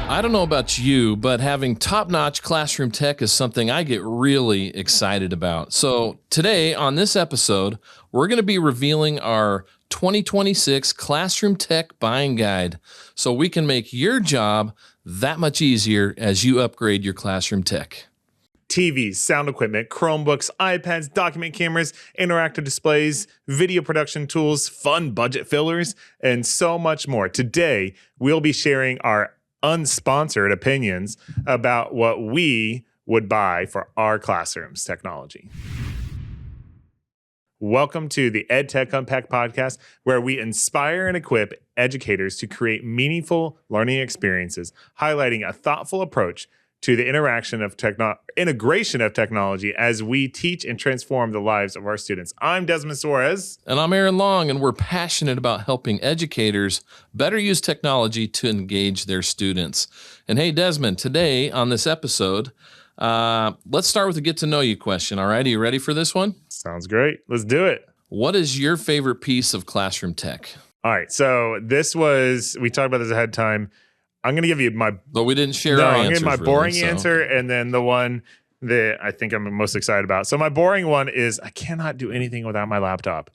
I don't know about you, but having top-notch classroom tech is something I get really excited about. So today on this episode, we're going to be revealing our 2026 Classroom Tech Buying Guide so we can make your job that much easier as you upgrade your classroom tech. TVs, sound equipment, Chromebooks, iPads, document cameras, interactive displays, video production tools, fun budget fillers, and so much more. Today, we'll be sharing our unsponsored opinions about what we would buy for our classrooms technology. Welcome to the EdTech Unpack podcast, where we inspire and equip educators to create meaningful learning experiences, highlighting a thoughtful approach to the integration of technology as we teach and transform the lives of our students. I'm Desmond Suarez. And I'm Aaron Long, and we're passionate about helping educators better use technology to engage their students. And hey, Desmond, today on this episode, let's start with a get-to-know-you question. All right, are you ready for this one? Sounds great. Let's do it. What is your favorite piece of classroom tech? All right, so we talked about this ahead of time. I'm going to give you But we didn't share our answers. I'm going to give my boring really, answer, and then the one that I think I'm most excited about. So my boring one is I cannot do anything without my laptop.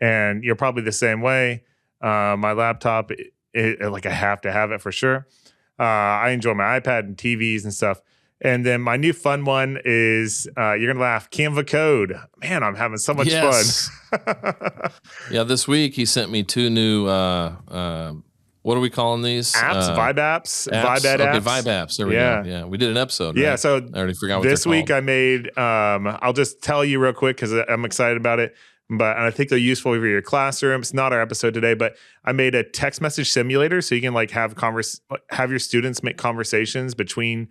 And you're probably the same way. My laptop, I have to have it for sure. I enjoy my iPad and TVs and stuff. And then my new fun one is, you're going to laugh, Canva Code. Man, I'm having so much fun. Yeah, this week he sent me two new what are we calling these? Apps, Vibe apps, Vibe Ed apps. apps. Vibe apps. There we go. Yeah, we did an episode. Yeah, right? so I already forgot what this week called. I made. I'll just tell you real quick because I'm excited about it. But I think they're useful for your classroom. It's not our episode today, but I made a text message simulator so you can have your students make conversations between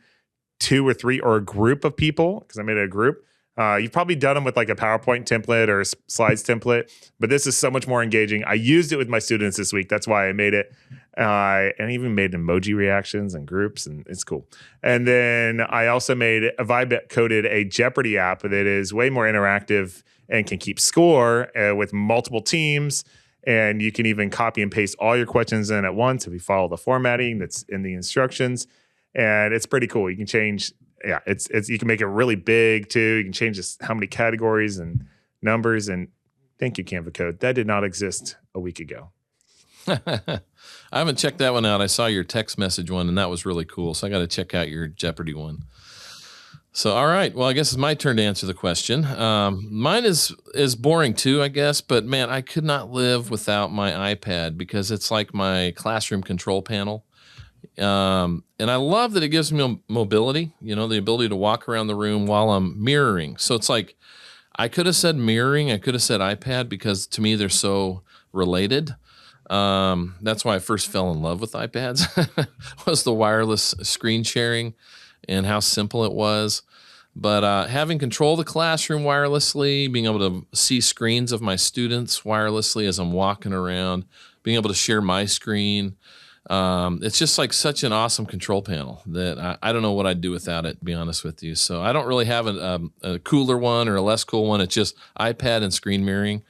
two or three or a group of people. Because I made it a group. You've probably done them with like a PowerPoint template or a slides template, but this is so much more engaging. I used it with my students this week. That's why I made it. And I even made emoji reactions and groups, and it's cool. And then I also coded a Jeopardy app that is way more interactive and can keep score with multiple teams. And you can even copy and paste all your questions in at once if you follow the formatting that's in the instructions. And it's pretty cool. You can change. Yeah, it's you can make it really big too. You can change how many categories and numbers. And thank you, Canva Code. That did not exist a week ago. I haven't checked that one out. I saw your text message one, and that was really cool. So I got to check out your Jeopardy one. So, all right. Well, I guess it's my turn to answer the question. Mine is boring too, I guess. But man, I could not live without my iPad because it's like my classroom control panel. And I love that it gives me mobility, the ability to walk around the room while I'm mirroring. So it's like, I could have said mirroring, I could have said iPad because to me, they're so related. That's why I first fell in love with iPads was the wireless screen sharing and how simple it was. But having control of the classroom wirelessly, being able to see screens of my students wirelessly as I'm walking around, being able to share my screen, it's just like such an awesome control panel that I don't know what I'd do without it, to be honest with you. So I don't really have a cooler one or a less cool one. It's just iPad and screen mirroring,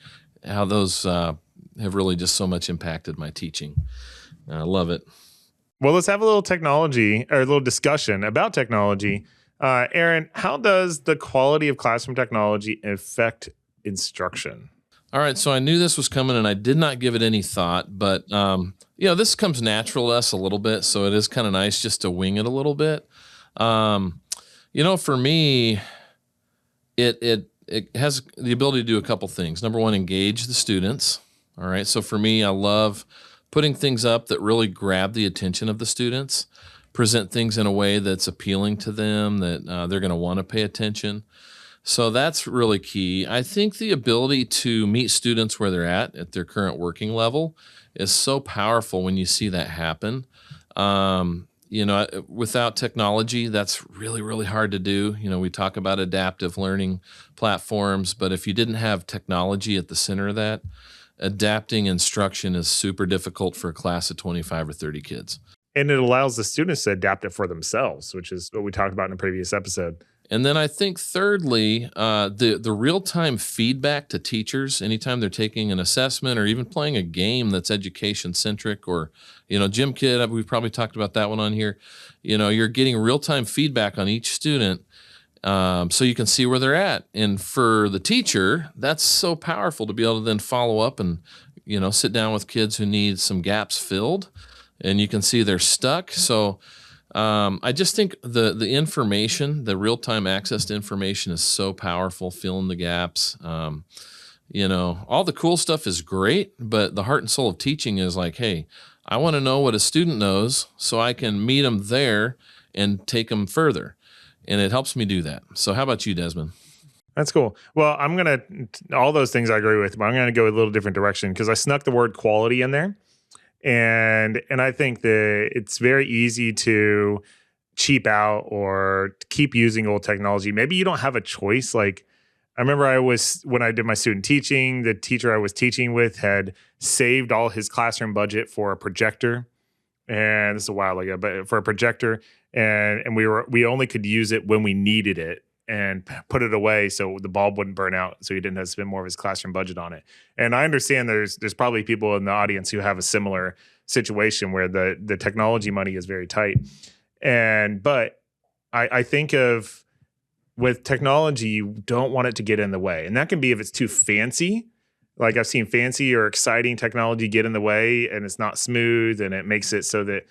how those have really just so much impacted my teaching. I love it. Well, let's have a little discussion about technology. Aaron, how does the quality of classroom technology affect instruction? All right, so I knew this was coming, and I did not give it any thought, but this comes natural to us a little bit, so it is kind of nice just to wing it a little bit. For me, it has the ability to do a couple things. Number one, engage the students. All right, so for me, I love putting things up that really grab the attention of the students, present things in a way that's appealing to them, that they're going to want to pay attention. So that's really key. I think the ability to meet students where they're at their current working level is so powerful when you see that happen. Without technology, that's really, really hard to do. We talk about adaptive learning platforms, but if you didn't have technology at the center of that, adapting instruction is super difficult for a class of 25 or 30 kids. And it allows the students to adapt it for themselves, which is what we talked about in a previous episode. And then I think thirdly, the real-time feedback to teachers anytime they're taking an assessment or even playing a game that's education-centric, or, Gym Kid, we've probably talked about that one on here. You're getting real-time feedback on each student, so you can see where they're at. And for the teacher, that's so powerful to be able to then follow up and, sit down with kids who need some gaps filled, and you can see they're stuck. So I just think the information, the real-time access to information is so powerful, filling the gaps. All the cool stuff is great, but the heart and soul of teaching is like, hey, I want to know what a student knows so I can meet them there and take them further. And it helps me do that. So how about you, Desmond? That's cool. Well, all those things I agree with, but I'm going to go a little different direction because I snuck the word quality in there. And I think that it's very easy to cheap out or keep using old technology. Maybe you don't have a choice. Like I remember when I did my student teaching, the teacher I was teaching with had saved all his classroom budget for a projector. And this is a while ago, but for a projector. And we only could use it when we needed it and put it away so the bulb wouldn't burn out, so he didn't have to spend more of his classroom budget on it. And I understand there's probably people in the audience who have a similar situation where the technology money is very tight. But I think of with technology, you don't want it to get in the way. And that can be if it's too fancy. Like I've seen fancy or exciting technology get in the way and it's not smooth and it makes it so that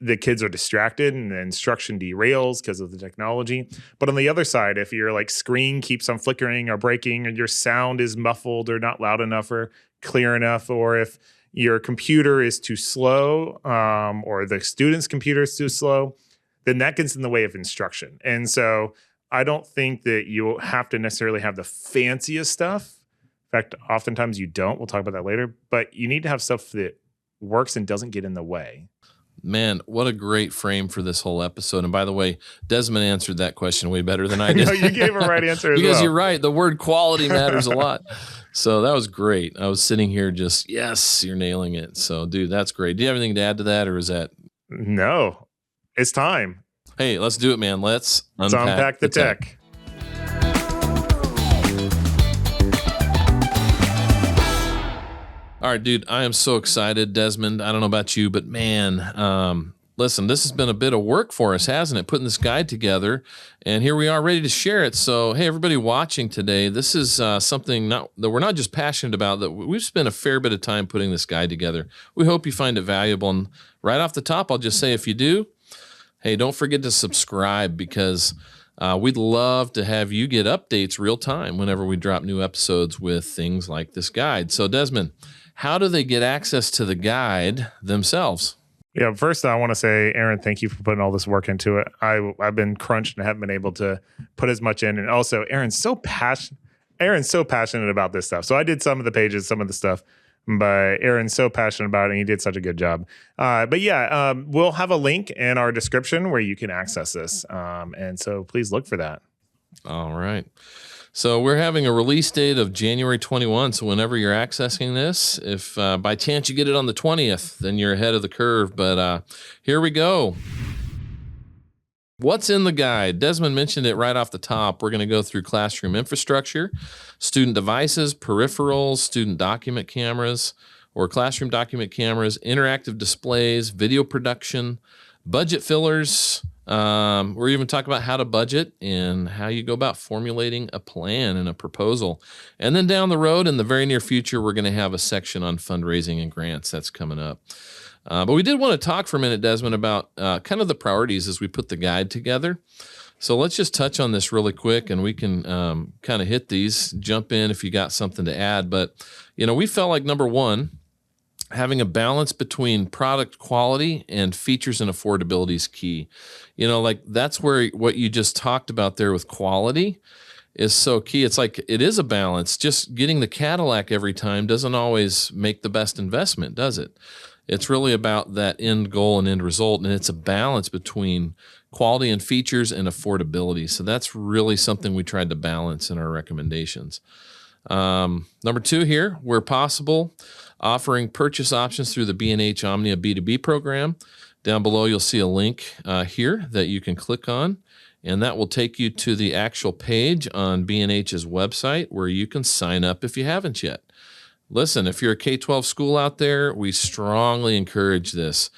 the kids are distracted and the instruction derails because of the technology. But on the other side, if your like screen keeps on flickering or breaking and your sound is muffled or not loud enough or clear enough, or if your computer is too slow or the student's computer is too slow, then that gets in the way of instruction. And so I don't think that you have to necessarily have the fanciest stuff. In fact, oftentimes you don't. We'll talk about that later. But you need to have stuff that works and doesn't get in the way. Man, what a great frame for this whole episode. And by the way, Desmond answered that question way better than I did. No, you gave a right answer as because well. You're right. The word quality matters a lot. So that was great. I was sitting here just, yes, you're nailing it. So, dude, that's great. Do you have anything to add to that, or is that? No, it's time. Hey, let's do it, man. Let's unpack the tech. All right, dude, I am so excited, Desmond. I don't know about you, but man, listen, this has been a bit of work for us, hasn't it? Putting this guide together, and here we are ready to share it. So, hey, everybody watching today, this is something that we're not just passionate about, that we've spent a fair bit of time putting this guide together. We hope you find it valuable. And right off the top, I'll just say, if you do, hey, don't forget to subscribe, because we'd love to have you get updates real time whenever we drop new episodes with things like this guide. So, Desmond, how do they get access to the guide themselves? Yeah, first I want to say, Aaron, thank you for putting all this work into it. I've been crunched and haven't been able to put as much in. And also, Aaron's so passionate about this stuff. So I did some of the pages, some of the stuff, but Aaron's so passionate about it, and he did such a good job. We'll have a link in our description where you can access this. And so please look for that. All right. So we're having a release date of January 21. So whenever you're accessing this, if by chance you get it on the 20th, then you're ahead of the curve. But here we go. What's in the guide? Desmond mentioned it right off the top. We're going to go through classroom infrastructure, student devices, peripherals, student document cameras or classroom document cameras, interactive displays, video production, budget fillers. We're even talking about how to budget and how you go about formulating a plan and a proposal. And then down the road, in the very near future, we're going to have a section on fundraising and grants. That's coming up. But we did want to talk for a minute, Desmond, about kind of the priorities as we put the guide together. So let's just touch on this really quick, and we can kind of hit these, jump in if you got something to add. But, we felt like, number one, having a balance between product quality and features and affordability is key. That's where what you just talked about there with quality is so key. It's like it is a balance. Just getting the Cadillac every time doesn't always make the best investment, does it? It's really about that end goal and end result, and it's a balance between quality and features and affordability. So that's really something we tried to balance in our recommendations. Number two here, where possible, offering purchase options through the B&H Omnia B2B program. Down below, you'll see a link here that you can click on, and that will take you to the actual page on B&H's website where you can sign up if you haven't yet. Listen, if you're a K-12 school out there, we strongly encourage this.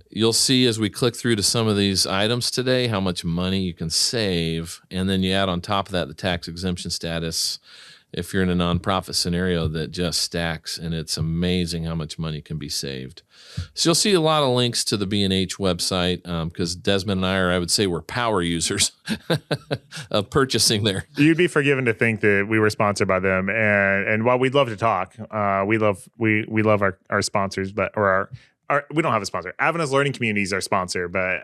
You'll see as we click through to some of these items today how much money you can save, and then you add on top of that the tax exemption status if you're in a nonprofit scenario that just stacks, and it's amazing how much money can be saved. So you'll see a lot of links to the B&H website because Desmond and I would say, we're power users of purchasing there. You'd be forgiven to think that we were sponsored by them, and while we'd love to talk, we love our sponsors, but we don't have a sponsor. Adventist Learning Community is our sponsor, but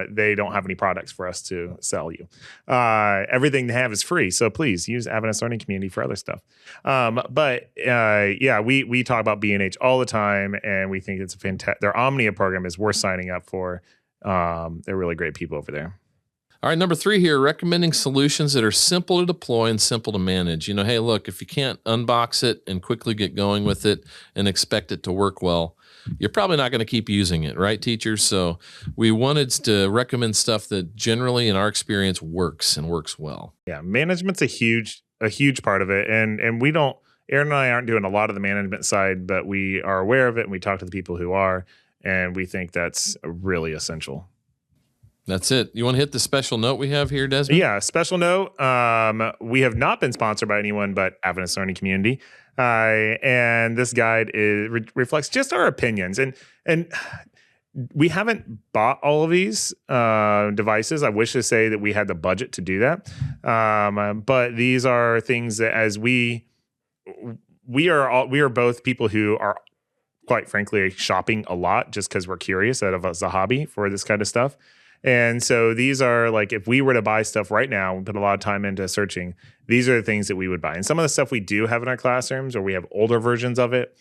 they don't have any products for us to sell you. Everything they have is free, so please use Adventist Learning Community for other stuff. We talk about B&H all the time, and we think it's a fantastic. Their Omnia program is worth signing up for. They're really great people over there. All right, number 3 here, recommending solutions that are simple to deploy and simple to manage. Hey, look, if you can't unbox it and quickly get going with it and expect it to work well, you're probably not going to keep using it, right, teachers? So we wanted to recommend stuff that generally, in our experience, works and works well. Yeah, management's a huge part of it, and Aaron and I aren't doing a lot of the management side, but we are aware of it, and we talk to the people who are, and we think that's really essential. That's it. You want to hit the special note we have here, Desmond? Yeah, special note. We have not been sponsored by anyone but Adventist Learning Community. And this guide reflects just our opinions. And we haven't bought all of these devices. I wish to say that we had the budget to do that. But these are things that as we are both people who are, quite frankly, shopping a lot just because we're curious out of us a hobby for this kind of stuff. And so these are like, if we were to buy stuff right now, we put a lot of time into searching, these are the things that we would buy. And some of the stuff we do have in our classrooms, or we have older versions of it.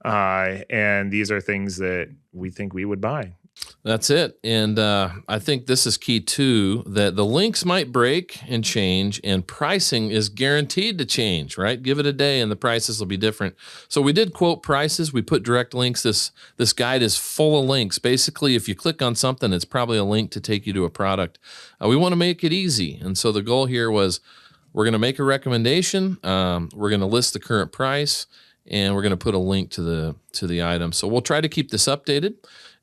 And these are things that we think we would buy. That's it. And I think this is key too, that the links might break and change, and pricing is guaranteed to change, right? Give it a day and the prices will be different. So we did quote prices. We put direct links. This guide is full of links. Basically, if you click on something, it's probably a link to take you to a product. We want to make it easy. And so the goal here was, we're going to make a recommendation. We're going to list the current price, and we're going to put a link to the item. So we'll try to keep this updated.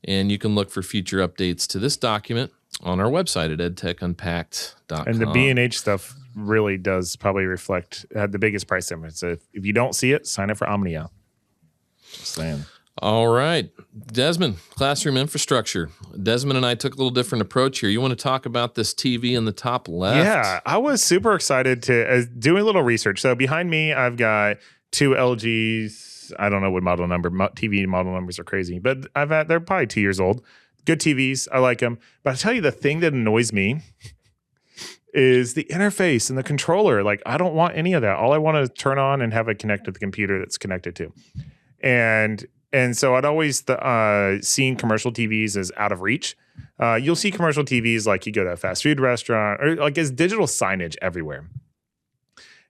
And you can look for future updates to this document on our website at edtechunpacked.com. And the B&H stuff really does probably reflect the biggest price difference. So if you don't see it, sign up for Omnia. Just saying. All right. Desmond, classroom infrastructure. Desmond and I took a little different approach here. You want to talk about this TV in the top left? Yeah, I was super excited to do a little research. So behind me, I've got 2 LGs. I don't know what model number. TV model numbers are crazy, but they're probably 2 years old. Good TVs. I like them. But I tell you, the thing that annoys me is the interface and the controller. Like, I don't want any of that. All I want to turn on and have it connect to the computer that's connected to. And so I'd always seen commercial TVs as out of reach. You'll see commercial TVs like you go to a fast food restaurant, or like as digital signage everywhere.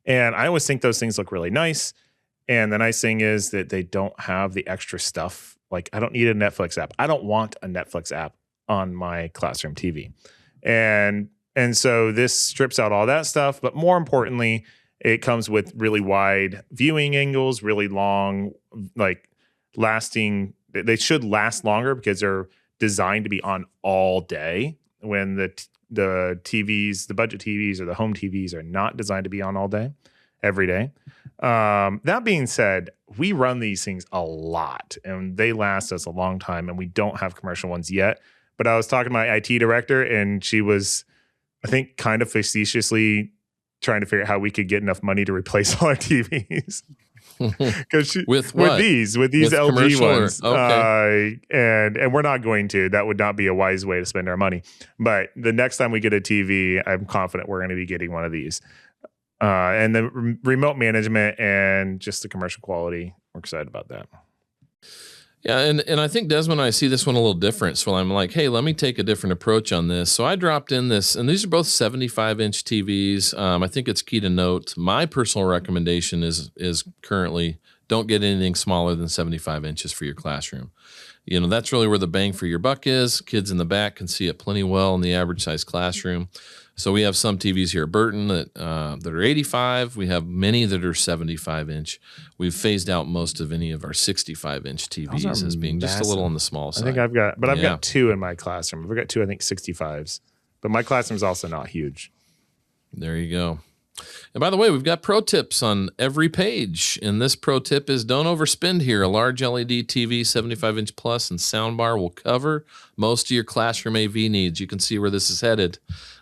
And I always think those things look really nice. And the nice thing is that they don't have the extra stuff. Like, I don't need a Netflix app. I don't want a Netflix app on my classroom TV. And so this strips out all that stuff. But more importantly, it comes with really wide viewing angles, really long, like lasting. They should last longer because they're designed to be on all day, when the TVs, the budget TVs or the home TVs are not designed to be on all day, every day. That being said, we run these things a lot and they last us a long time, and we don't have commercial ones yet. But I was talking to my IT director, and she was, I think, kind of facetiously trying to figure out how we could get enough money to replace all our TVs. with these LG ones. Okay. And we're not going to. That would not be a wise way to spend our money. But the next time we get a TV, I'm confident we're going to be getting one of these. And the remote management and just the commercial quality, we're excited about that. Yeah, and I think Desmond and I see this one a little different. So I'm like, hey, let me take a different approach on this. So I dropped in this, and these are both 75-inch TVs. I think it's key to note, my personal recommendation is currently don't get anything smaller than 75 inches for your classroom. That's really where the bang for your buck is. Kids in the back can see it plenty well in the average size classroom. So we have some TVs here at Burton that are 85. We have many that are 75 inch. We've phased out most of any of our 65 inch TVs as being just a little on the small side. I think I've got two in my classroom. I've got two, I think 65s, but my classroom's also not huge. There you go. And by the way, we've got pro tips on every page. And this pro tip is don't overspend here. A large LED TV, 75 inch plus, and soundbar will cover most of your classroom AV needs. You can see where this is headed.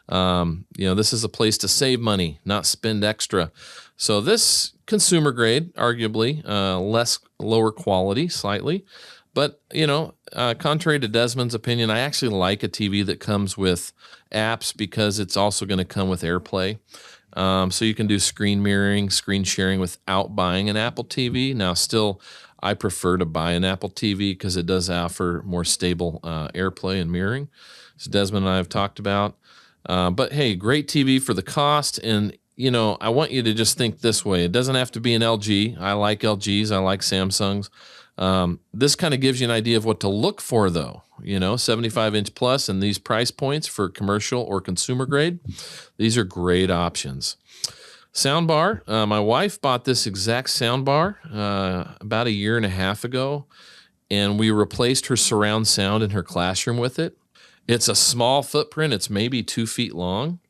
This is a place to save money, not spend extra. So this consumer grade, arguably lower quality slightly. But, contrary to Desmond's opinion, I actually like a TV that comes with apps because it's also going to come with AirPlay. So you can do screen mirroring, screen sharing without buying an Apple TV. Now, still, I prefer to buy an Apple TV because it does offer more stable AirPlay and mirroring, as Desmond and I have talked about. But hey, great TV for the cost. And, I want you to just think this way. It doesn't have to be an LG. I like LGs. I like Samsungs. This kind of gives you an idea of what to look for, though. 75 inch plus and these price points for commercial or consumer grade. These are great options. Soundbar. My wife bought this exact soundbar about 1.5 years ago, and we replaced her surround sound in her classroom with it. It's a small footprint. It's maybe 2 feet long.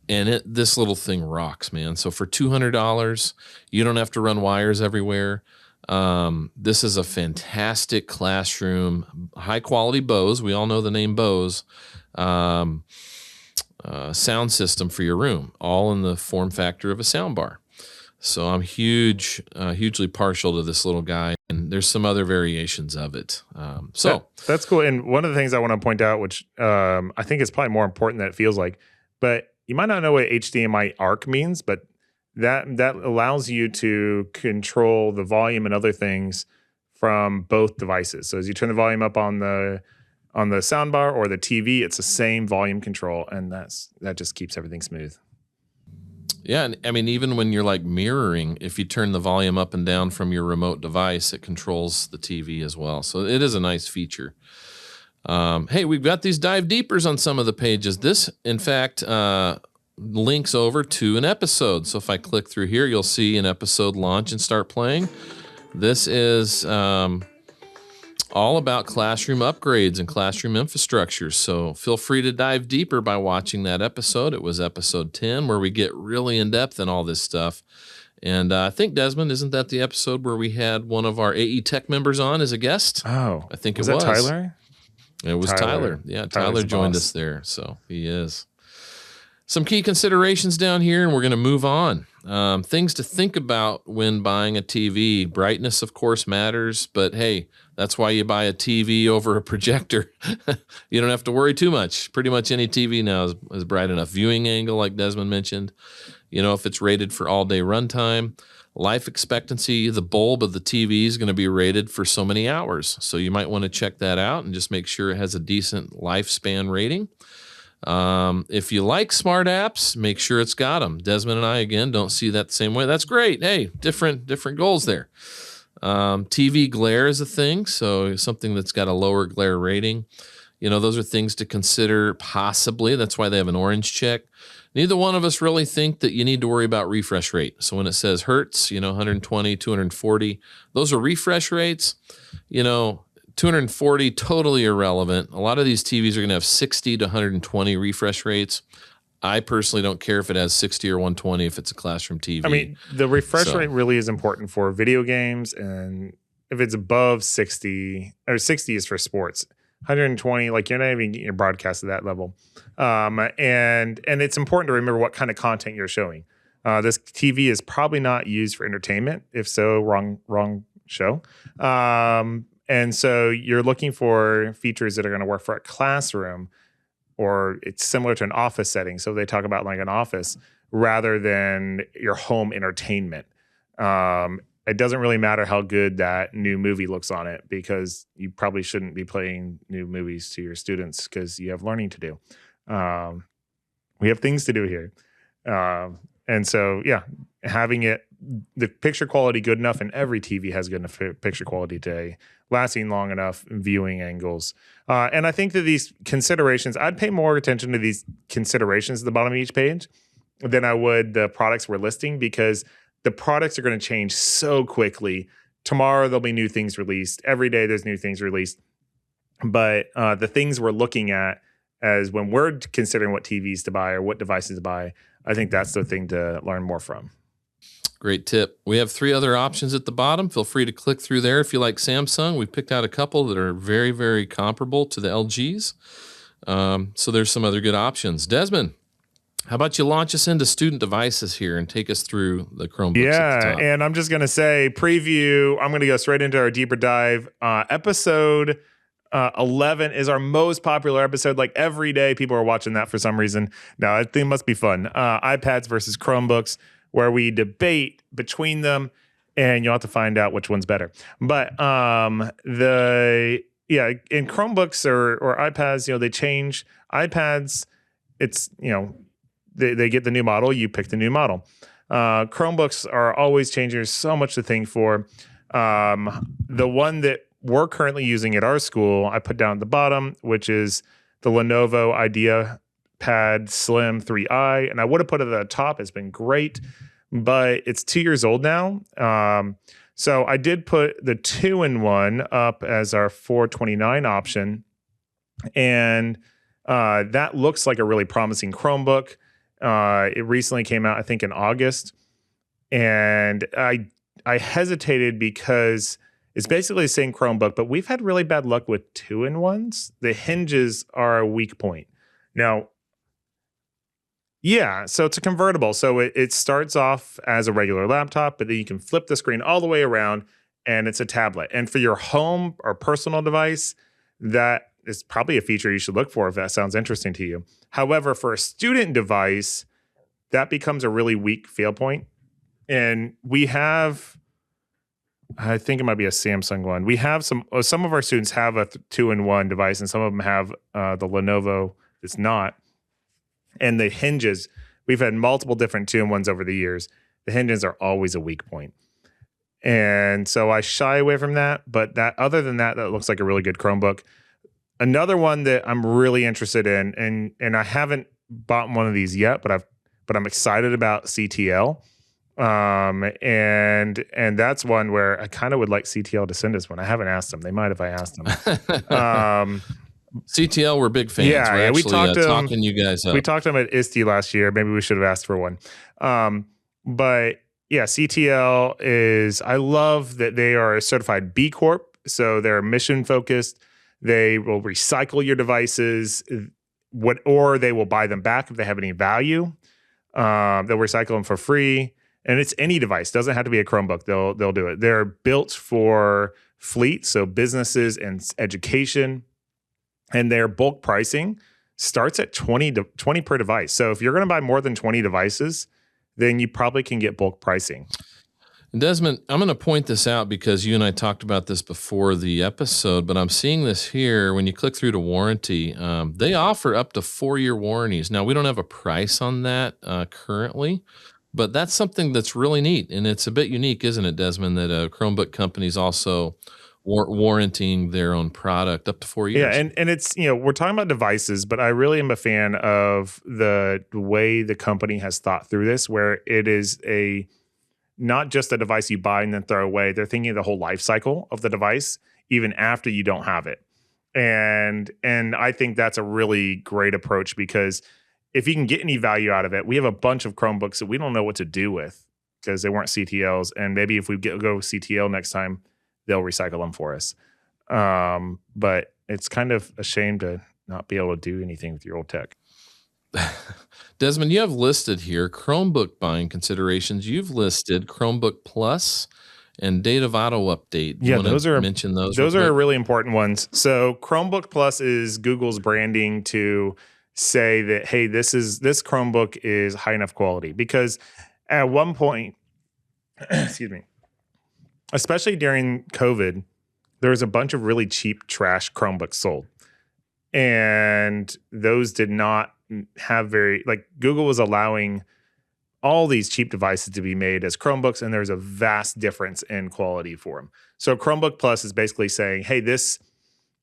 And this little thing rocks, man. So for $200, you don't have to run wires everywhere. This is a fantastic classroom, high quality Bose. We all know the name Bose, sound system for your room, all in the form factor of a sound bar. So I'm hugely partial to this little guy, and there's some other variations of it. That's cool. And one of the things I want to point out, which I think is probably more important than it feels like, but you might not know what HDMI ARC means, but that allows you to control the volume and other things from both devices. So as you turn the volume up on the soundbar or the TV, it's the same volume control, and that just keeps everything smooth. Yeah, and I mean, even when you're like mirroring, if you turn the volume up and down from your remote device, it controls the TV as well. So it is a nice feature. Hey, we've got these dive deepers on some of the pages. This, in fact, links over to an episode. So if I click through here, you'll see an episode launch and start playing. This is all about classroom upgrades and classroom infrastructure. So feel free to dive deeper by watching that episode. It was episode 10, where we get really in depth in all this stuff. And I think, Desmond, isn't that the episode where we had one of our AE Tech members on as a guest? Oh, I think was that Tyler? It was Tyler. Yeah, Tyler joined us there. So he is. Some key considerations down here, and we're going to move on. Things to think about when buying a TV. Brightness, of course, matters, but hey, that's why you buy a TV over a projector. You don't have to worry too much. Pretty much any TV now is bright enough. Viewing angle, like Desmond mentioned, if it's rated for all-day runtime. Life expectancy, the bulb of the TV is going to be rated for so many hours. So you might want to check that out and just make sure it has a decent lifespan rating. If you like smart apps, make sure it's got them. Desmond and I, again, don't see that the same way. That's great. Hey, different goals there. TV glare is a thing, so something that's got a lower glare rating. Those are things to consider possibly. That's why they have an orange check. Neither one of us really think that you need to worry about refresh rate. So when it says hertz, 120, 240, those are refresh rates. 240, totally irrelevant. A lot of these TVs are going to have 60 to 120 refresh rates. I personally don't care if it has 60 or 120 if it's a classroom TV. I mean, the refresh rate really is important for video games, and if it's above 60, or 60 is for sports. 120, like you're not even getting your broadcast at that level. And it's important to remember what kind of content you're showing. This TV is probably not used for entertainment. If so, wrong show. And so you're looking for features that are going to work for a classroom, or it's similar to an office setting. So they talk about like an office rather than your home entertainment. It doesn't really matter how good that new movie looks on it, because you probably shouldn't be playing new movies to your students because you have learning to do. We have things to do here. And so, yeah, having it the picture quality good enough, and every TV has good enough picture quality today, lasting long enough, viewing angles. And I think that these considerations, I'd pay more attention to these considerations at the bottom of each page than I would the products we're listing, because the products are going to change so quickly. Tomorrow there'll be new things released. Every day there's new things released. But the things we're looking at as when we're considering what TVs to buy or what devices to buy, I think that's the thing to learn more from. Great tip. We have 3 other options at the bottom. Feel free to click through there if you like Samsung. We picked out a couple that are very, very comparable to the LGs. So there's some other good options. Desmond, how about you launch us into student devices here and take us through the Chromebooks at the top? And I'm just going to say preview. I'm going to go straight into our deeper dive. Episode 11 is our most popular episode. Like every day, people are watching that for some reason. No, I think it must be fun. iPads versus Chromebooks, where we debate between them, and you'll have to find out which one's better. But in Chromebooks or iPads, they change. iPads, it's they get the new model. You pick the new model. Chromebooks are always changing. There's so much to think for. The one that we're currently using at our school, I put down at the bottom, which is the Lenovo IdeaPad Slim 3i, and I would have put it at the top. It's been great, but it's 2 years old now. So I did put the 2-in-1 up as our $429 option, and that looks like a really promising Chromebook. It recently came out, I think, in August, and I hesitated because it's basically the same Chromebook, but we've had really bad luck with 2-in-1s. The hinges are a weak point. Now, yeah, so it's a convertible. So it starts off as a regular laptop, but then you can flip the screen all the way around, and it's a tablet. And for your home or personal device, that is probably a feature you should look for if that sounds interesting to you. However, for a student device, that becomes a really weak fail point. And we have, I think it might be a Samsung one. We have some of our students have a 2-in-1 device, and some of them have the Lenovo that's not. And the hinges, we've had multiple different 2-in-1s over the years. The hinges are always a weak point. And so I shy away from that. But other than that, that looks like a really good Chromebook. Another one that I'm really interested in, and I haven't bought one of these yet, but I'm excited about CTL. And that's one where I kind of would like CTL to send us one. I haven't asked them. They might if I asked them. CTL, we're big fans. Yeah, we're actually, we talked to talking you guys up. We talked to them at ISTE last year. Maybe we should have asked for one. But yeah, CTL is, I love that they are a certified B Corp. So they're mission focused. They will recycle your devices, or they will buy them back if they have any value. They'll recycle them for free. And it's any device. Doesn't have to be a Chromebook. They'll do it. They're built for fleet, so businesses and education. And their bulk pricing starts at 20 per device. So if you're going to buy more than 20 devices, then you probably can get bulk pricing. Desmond, I'm going to point this out because you and I talked about this before the episode, but I'm seeing this here. When you click through to warranty, they offer up to 4-year warranties. Now, we don't have a price on that currently, but that's something that's really neat. And it's a bit unique, isn't it, Desmond, that Chromebook companies also warranting their own product up to 4 years. Yeah, and it's, we're talking about devices, but I really am a fan of the way the company has thought through this, where it is not just a device you buy and then throw away. They're thinking of the whole life cycle of the device, even after you don't have it. And I think that's a really great approach, because if you can get any value out of it, we have a bunch of Chromebooks that we don't know what to do with because they weren't CTLs. And maybe if we go CTL next time, they'll recycle them for us. But it's kind of a shame to not be able to do anything with your old tech. Desmond, you have listed here Chromebook buying considerations. You've listed Chromebook Plus and Data Auto Update. Yeah, mention those. Those are really important ones. So Chromebook Plus is Google's branding to say that, hey, this Chromebook is high enough quality. Because at one point, excuse me, especially during COVID, there was a bunch of really cheap trash Chromebooks sold. And those did not have Google was allowing all these cheap devices to be made as Chromebooks, and there's a vast difference in quality for them. So Chromebook Plus is basically saying, hey, this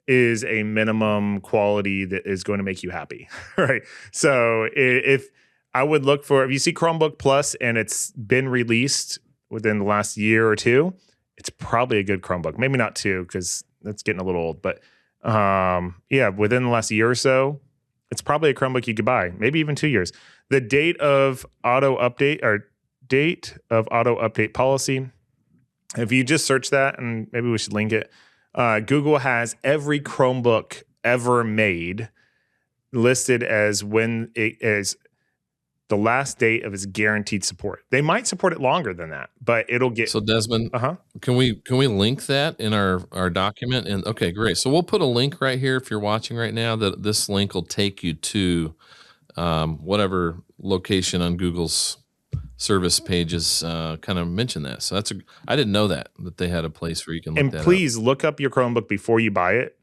is a minimum quality that is going to make you happy, right? So if I would look for, if you see Chromebook Plus and it's been released within the last year or two, it's probably a good Chromebook. Maybe not two, because that's getting a little old, but yeah, within the last year or so, it's probably a Chromebook you could buy, maybe even 2 years. The date of auto update policy, if you just search that, and maybe we should link it, Google has every Chromebook ever made listed as when it is the last date of its guaranteed support. They might support it longer than that, but it'll get. So Desmond, can we link that in our document? And okay, great. So we'll put a link right here if you're watching right now. That this link will take you to whatever location on Google's service pages kind of mention that. So I didn't know that they had a place where you can look that up. And please look up your Chromebook before you buy it,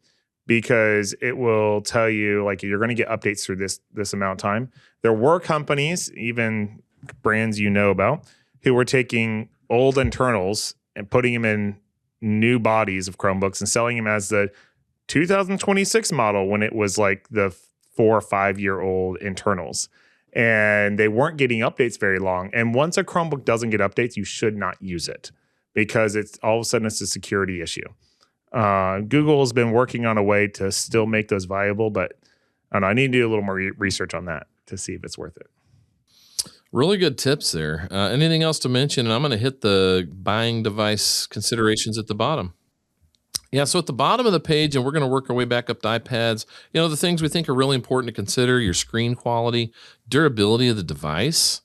because it will tell you, like, you're going to get updates through this amount of time. There were companies, even brands you know about, who were taking old internals and putting them in new bodies of Chromebooks and selling them as the 2026 model when it was like the 4 or 5 year old internals. And they weren't getting updates very long. And once a Chromebook doesn't get updates, you should not use it, because it's all of a sudden it's a security issue. Google has been working on a way to still make those viable, but I don't know, I need to do a little more research on that to see if it's worth it. Really good tips there. Anything else to mention? And I'm going to hit the buying device considerations at the bottom. Yeah, so at the bottom of the page, and we're going to work our way back up to iPads, the things we think are really important to consider: your screen quality, durability of the device,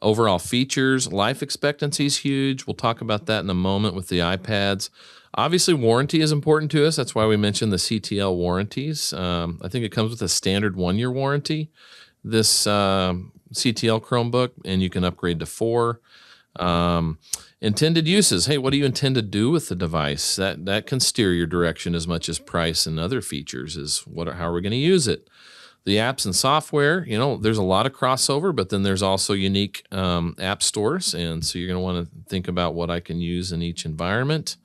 overall features, life expectancy is huge. We'll talk about that in a moment with the iPads. Obviously, warranty is important to us. That's why we mentioned the CTL warranties. I think it comes with a standard 1-year warranty, this CTL Chromebook, and you can upgrade to 4. Intended uses. Hey, what do you intend to do with the device? That can steer your direction as much as price and other features. How are we going to use it? The apps and software, there's a lot of crossover, but then there's also unique app stores. And so you're going to want to think about what I can use in each environment.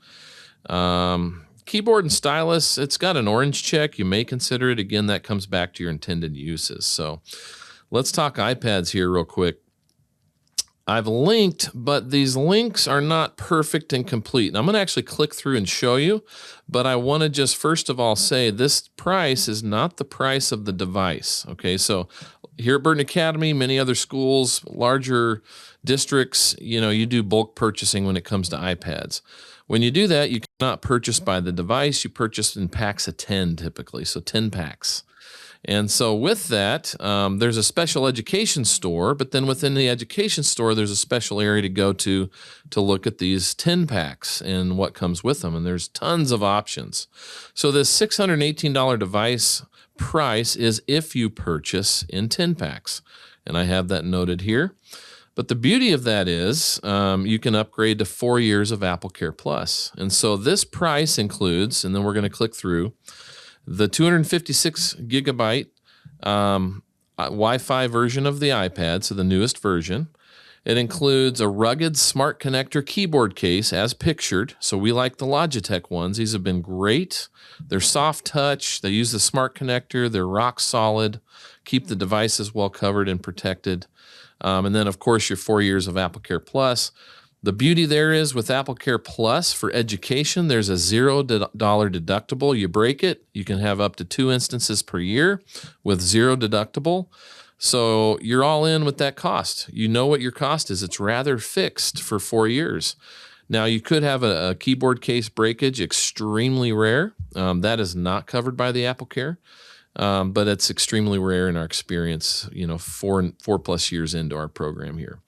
Keyboard and stylus, it's got an orange check. You may consider it. Again, that comes back to your intended uses. So let's talk iPads here real quick. I've linked, but these links are not perfect and complete. And I'm going to actually click through and show you, but I want to just first of all say this price is not the price of the device. Okay, so here at Burton Academy, many other schools, larger districts, you do bulk purchasing when it comes to iPads. When you do that, you cannot purchase by the device. You purchase in packs of 10 typically, so 10 packs. And so with that, there's a special education store, but then within the education store, there's a special area to go to look at these 10 packs and what comes with them. And there's tons of options. So this $618 device price is if you purchase in 10 packs. And I have that noted here. But the beauty of that is you can upgrade to 4 years of AppleCare Plus. And so this price includes, and then we're going to click through, the 256 gigabyte Wi-Fi version of the iPad, so the newest version. It includes a rugged smart connector keyboard case as pictured. So we like the Logitech ones. These have been great. They're soft touch. They use the smart connector. They're rock solid. Keep the devices well covered and protected. And then, of course, your 4 years of AppleCare Plus. The beauty there is with AppleCare Plus for education, there's a $0 deductible. You break it, you can have up to 2 instances per year with $0 deductible. So you're all in with that cost. You know what your cost is. It's rather fixed for 4 years. Now, you could have a keyboard case breakage, extremely rare. That is not covered by the AppleCare. But it's extremely rare in our experience, 4+ years into our program here.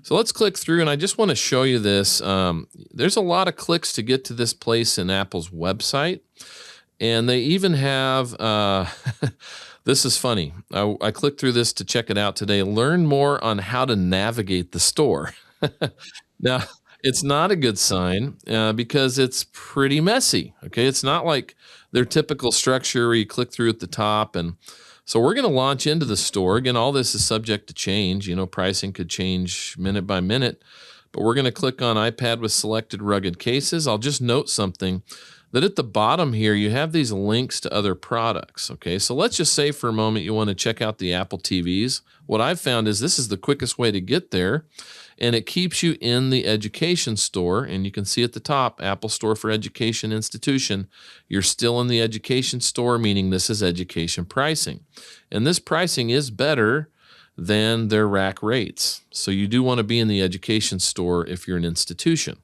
So let's click through, and I just want to show you this. There's a lot of clicks to get to this place in Apple's website, and they even have, this is funny. I clicked through this to check it out today. Learn more on how to navigate the store. Now, it's not a good sign because it's pretty messy. Okay, it's not like their typical structure where you click through at the top and So we're going to launch into the store. Again, all this is subject to change. Pricing could change minute by minute, but we're going to click on iPad with selected rugged cases. I'll just note something that at the bottom here, you have these links to other products. Okay, so let's just say for a moment you want to check out the Apple TVs. What I've found is this is the quickest way to get there, and it keeps you in the education store. And you can see at the top, Apple Store for Education Institution. You're still in the education store, meaning this is education pricing. And this pricing is better than their rack rates. So you do want to be in the education store if you're an institution.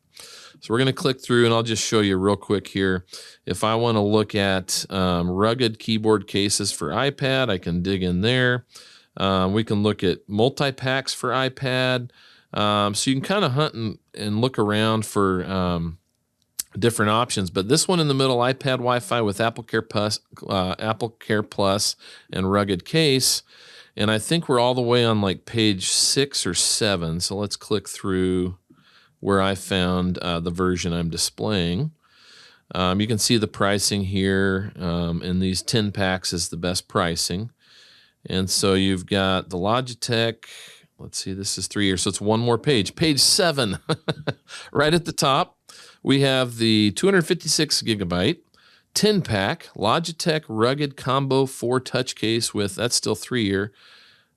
So we're going to click through, and I'll just show you real quick here. If I want to look at rugged keyboard cases for iPad, I can dig in there. We can look at multi-packs for iPad. So you can kind of hunt and look around for different options. But this one in the middle, iPad Wi-Fi with Apple Care Plus and rugged case. And I think we're all the way on like page 6 or 7. So let's click through where I found the version I'm displaying. You can see the pricing here, and these 10 packs is the best pricing. And so you've got the Logitech. Let's see, this is 3 years, so it's one more page. Page 7, right at the top, we have the 256 gigabyte 10 pack Logitech Rugged Combo 4 touch case with, that's still 3 year.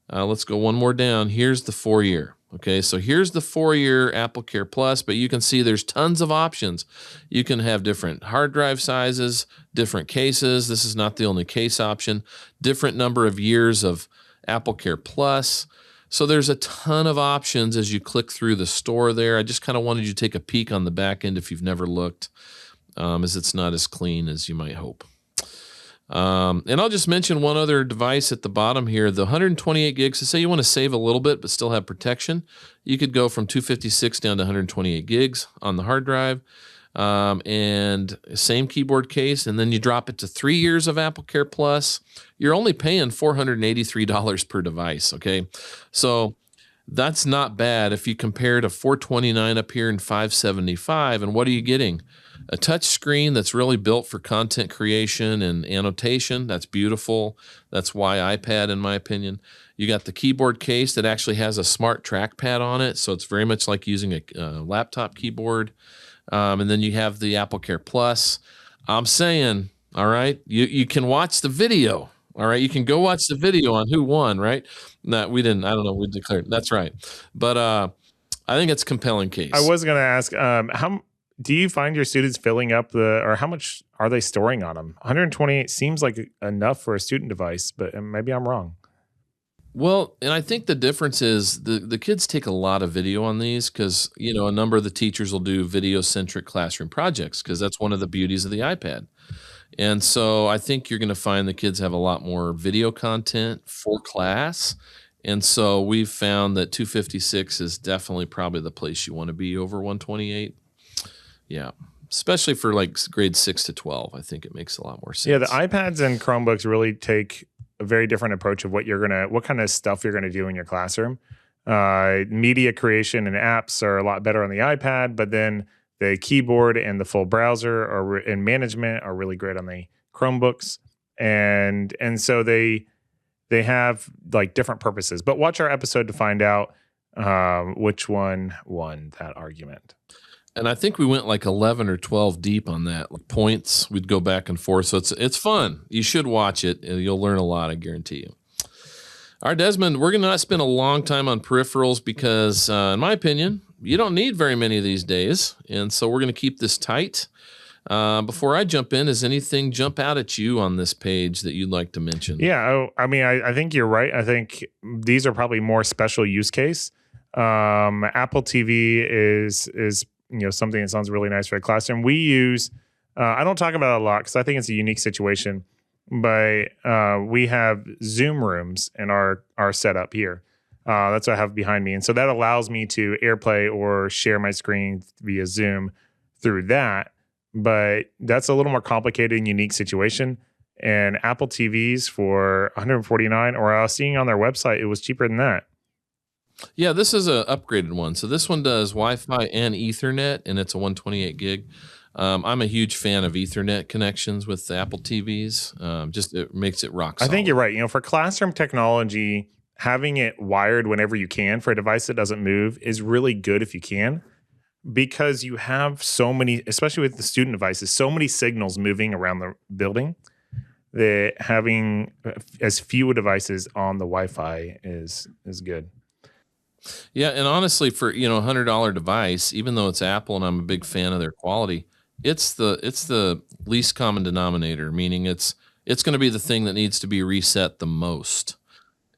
Let's go one more down. Here's the 4 year. Okay, so here's the 4-year Apple Care Plus, but you can see there's tons of options. You can have different hard drive sizes, different cases. This is not the only case option. Different number of years of Apple Care Plus. So there's a ton of options as you click through the store there. I just kind of wanted you to take a peek on the back end if you've never looked, as it's not as clean as you might hope. And I'll just mention one other device at the bottom here, the 128 gigs. So say you want to save a little bit but still have protection, you could go from 256 down to 128 gigs on the hard drive, and same keyboard case, and then you drop it to 3 years of Apple Care Plus. You're only paying $483 per device, okay? So that's not bad if you compare to $429 up here and $575. And what are you getting? A touch screen that's really built for content creation and annotation. That's beautiful. That's why iPad, in my opinion. You got the keyboard case that actually has a smart trackpad on it, so it's very much like using a laptop keyboard. And then you have the Apple Care Plus. I'm saying, all right, you can watch the video. All right, you can go watch the video on who won, right? No, we didn't. I don't know. We declared. That's right. But I think it's a compelling case. I was going to ask, how do you find your students filling up or how much are they storing on them? 128 seems like enough for a student device, but maybe I'm wrong. Well, and I think the difference is the kids take a lot of video on these because, a number of the teachers will do video-centric classroom projects because that's one of the beauties of the iPad. And so I think you're going to find the kids have a lot more video content for class. And so we've found that 256 is definitely probably the place you want to be over 128. Yeah. Especially for like grades 6 to 12. I think it makes a lot more sense. Yeah, the iPads and Chromebooks really take a very different approach of what kind of stuff you're going to do in your classroom. Media creation and apps are a lot better on the iPad, but then the keyboard and the full browser and management are really great on the Chromebooks. And so they have like different purposes. But watch our episode to find out which one won that argument. And I think we went like 11 or 12 deep on that, like points. We'd go back and forth. So it's fun. You should watch it. You'll learn a lot, I guarantee you. All right, Desmond, we're going to not spend a long time on peripherals because, in my opinion, you don't need very many these days. And so we're going to keep this tight. Before I jump in, does anything jump out at you on this page that you'd like to mention? Yeah, I think you're right. I think these are probably more special use case. Apple TV is something that sounds really nice for a classroom. We use, I don't talk about it a lot because I think it's a unique situation, but we have Zoom rooms in our setup here. That's what I have behind me. And so that allows me to AirPlay or share my screen via Zoom through that. But that's a little more complicated and unique situation. And Apple TVs for $149, or I was seeing on their website, it was cheaper than that. Yeah, this is an upgraded one. So this one does Wi-Fi and Ethernet, and it's a 128 gig. I'm a huge fan of Ethernet connections with the Apple TVs. Just it makes it rock I think solid. you're right. For classroom technology, having it wired whenever you can for a device that doesn't move is really good if you can, because you have so many, especially with the student devices, so many signals moving around the building that having as few devices on the Wi-Fi is good. Yeah, and honestly, for $100 device, even though it's Apple and I'm a big fan of their quality, it's the least common denominator, meaning it's going to be the thing that needs to be reset the most.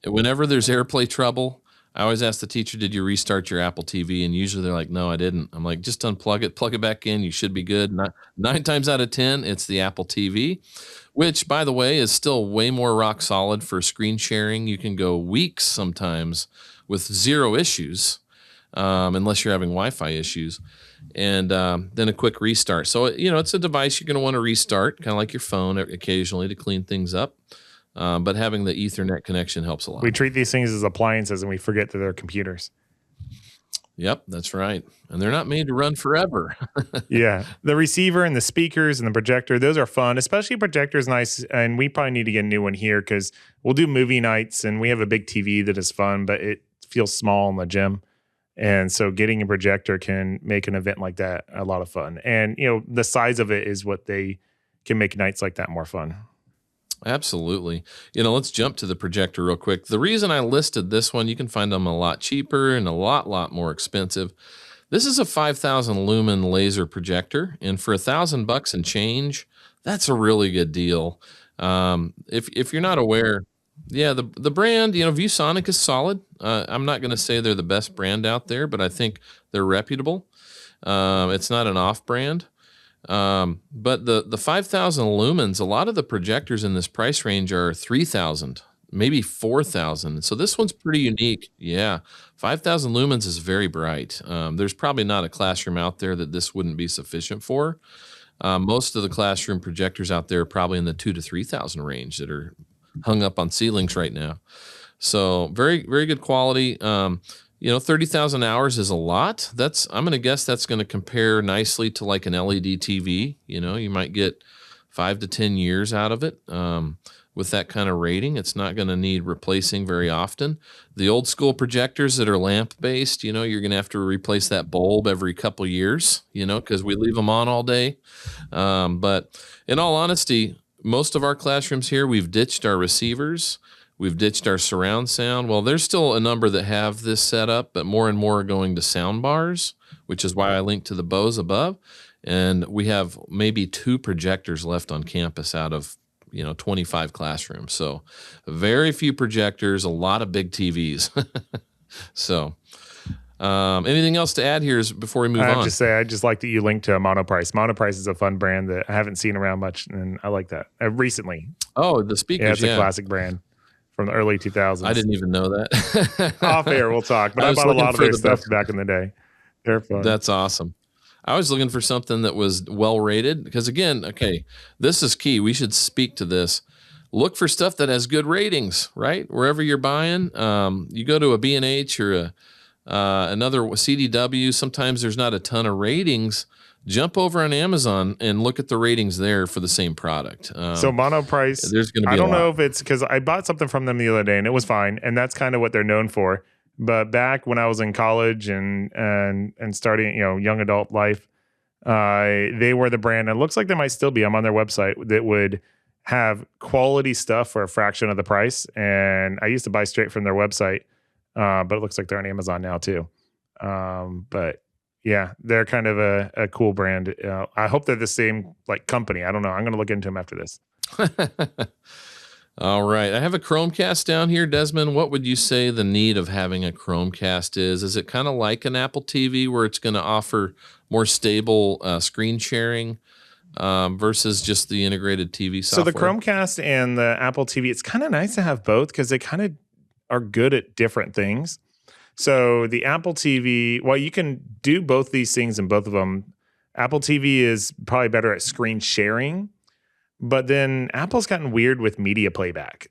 Whenever there's AirPlay trouble, I always ask the teacher, "Did you restart your Apple TV?" And usually they're like, "No, I didn't." I'm like, "Just unplug it, plug it back in. You should be good." Nine times out of 10, it's the Apple TV, which, by the way, is still way more rock solid for screen sharing. You can go weeks sometimes with zero issues, unless you're having Wi-Fi issues, and then a quick restart. So, it's a device you're going to want to restart, kind of like your phone occasionally to clean things up. But having the Ethernet connection helps a lot. We treat these things as appliances and we forget that they're computers. Yep, that's right. And they're not made to run forever. Yeah. The receiver and the speakers and the projector, those are fun, especially projector's nice. And we probably need to get a new one here because we'll do movie nights and we have a big TV that is fun, but it feels small in the gym. And so getting a projector can make an event like that a lot of fun. And, the size of it is what they can make nights like that more fun. Absolutely. Let's jump to the projector real quick. The reason I listed this one, you can find them a lot cheaper and a lot more expensive. This is a 5,000 lumen laser projector, and for $1,000 and change, that's a really good deal. If you're not aware, yeah, the brand, ViewSonic is solid. I'm not going to say they're the best brand out there, but I think they're reputable. It's not an off brand. But the 5,000 lumens, a lot of the projectors in this price range are 3,000, maybe 4,000. So this one's pretty unique. Yeah. 5,000 lumens is very bright. There's probably not a classroom out there that this wouldn't be sufficient for. Most of the classroom projectors out there are probably in the 2,000 to 3,000 range that are hung up on ceilings right now. So very, very good quality. 30,000 hours is a lot. I'm going to guess that's going to compare nicely to like an LED TV. You might get 5 to 10 years out of it. With that kind of rating, it's not going to need replacing very often. The old school projectors that are lamp based, you're going to have to replace that bulb every couple years, because we leave them on all day. But in all honesty, most of our classrooms here, we've ditched our receivers. We've ditched our surround sound. Well, there's still a number that have this set up, but more and more are going to sound bars, which is why I linked to the Bose above. And we have maybe 2 projectors left on campus out of 25 classrooms. So very few projectors, a lot of big TVs. So anything else to add here before we move on? I have to say, I just like that you linked to Monoprice. Monoprice is a fun brand that I haven't seen around much, and I like that. Recently. Oh, the speakers, it's a classic brand from the early 2000s. I didn't even know that. Off air, we'll talk. But I bought a lot of their stuff back in the day. They're fun. That's awesome. I was looking for something that was well rated because, again, okay, this is key. We should speak to this. Look for stuff that has good ratings, right? Wherever you're buying, you go to a B&H or another CDW. Sometimes there's not a ton of ratings. Jump over on Amazon and look at the ratings there for the same product. So Monoprice, there's going to be. I don't know if it's because I bought something from them the other day and it was fine, and that's kind of what they're known for. But back when I was in college and starting, young adult life, they were the brand. And it looks like they might still be. I'm on their website that would have quality stuff for a fraction of the price. And I used to buy straight from their website, but it looks like they're on Amazon now too. But yeah, they're kind of a cool brand. I hope they're the same company. I don't know. I'm going to look into them after this. All right. I have a Chromecast down here. Desmond, what would you say the need of having a Chromecast is? Is it kind of like an Apple TV where it's going to offer more stable screen sharing versus just the integrated TV software? So the Chromecast and the Apple TV, it's kind of nice to have both because they kind of are good at different things. So the Apple TV, well, you can do both these things in both of them. Apple TV is probably better at screen sharing. But then Apple's gotten weird with media playback.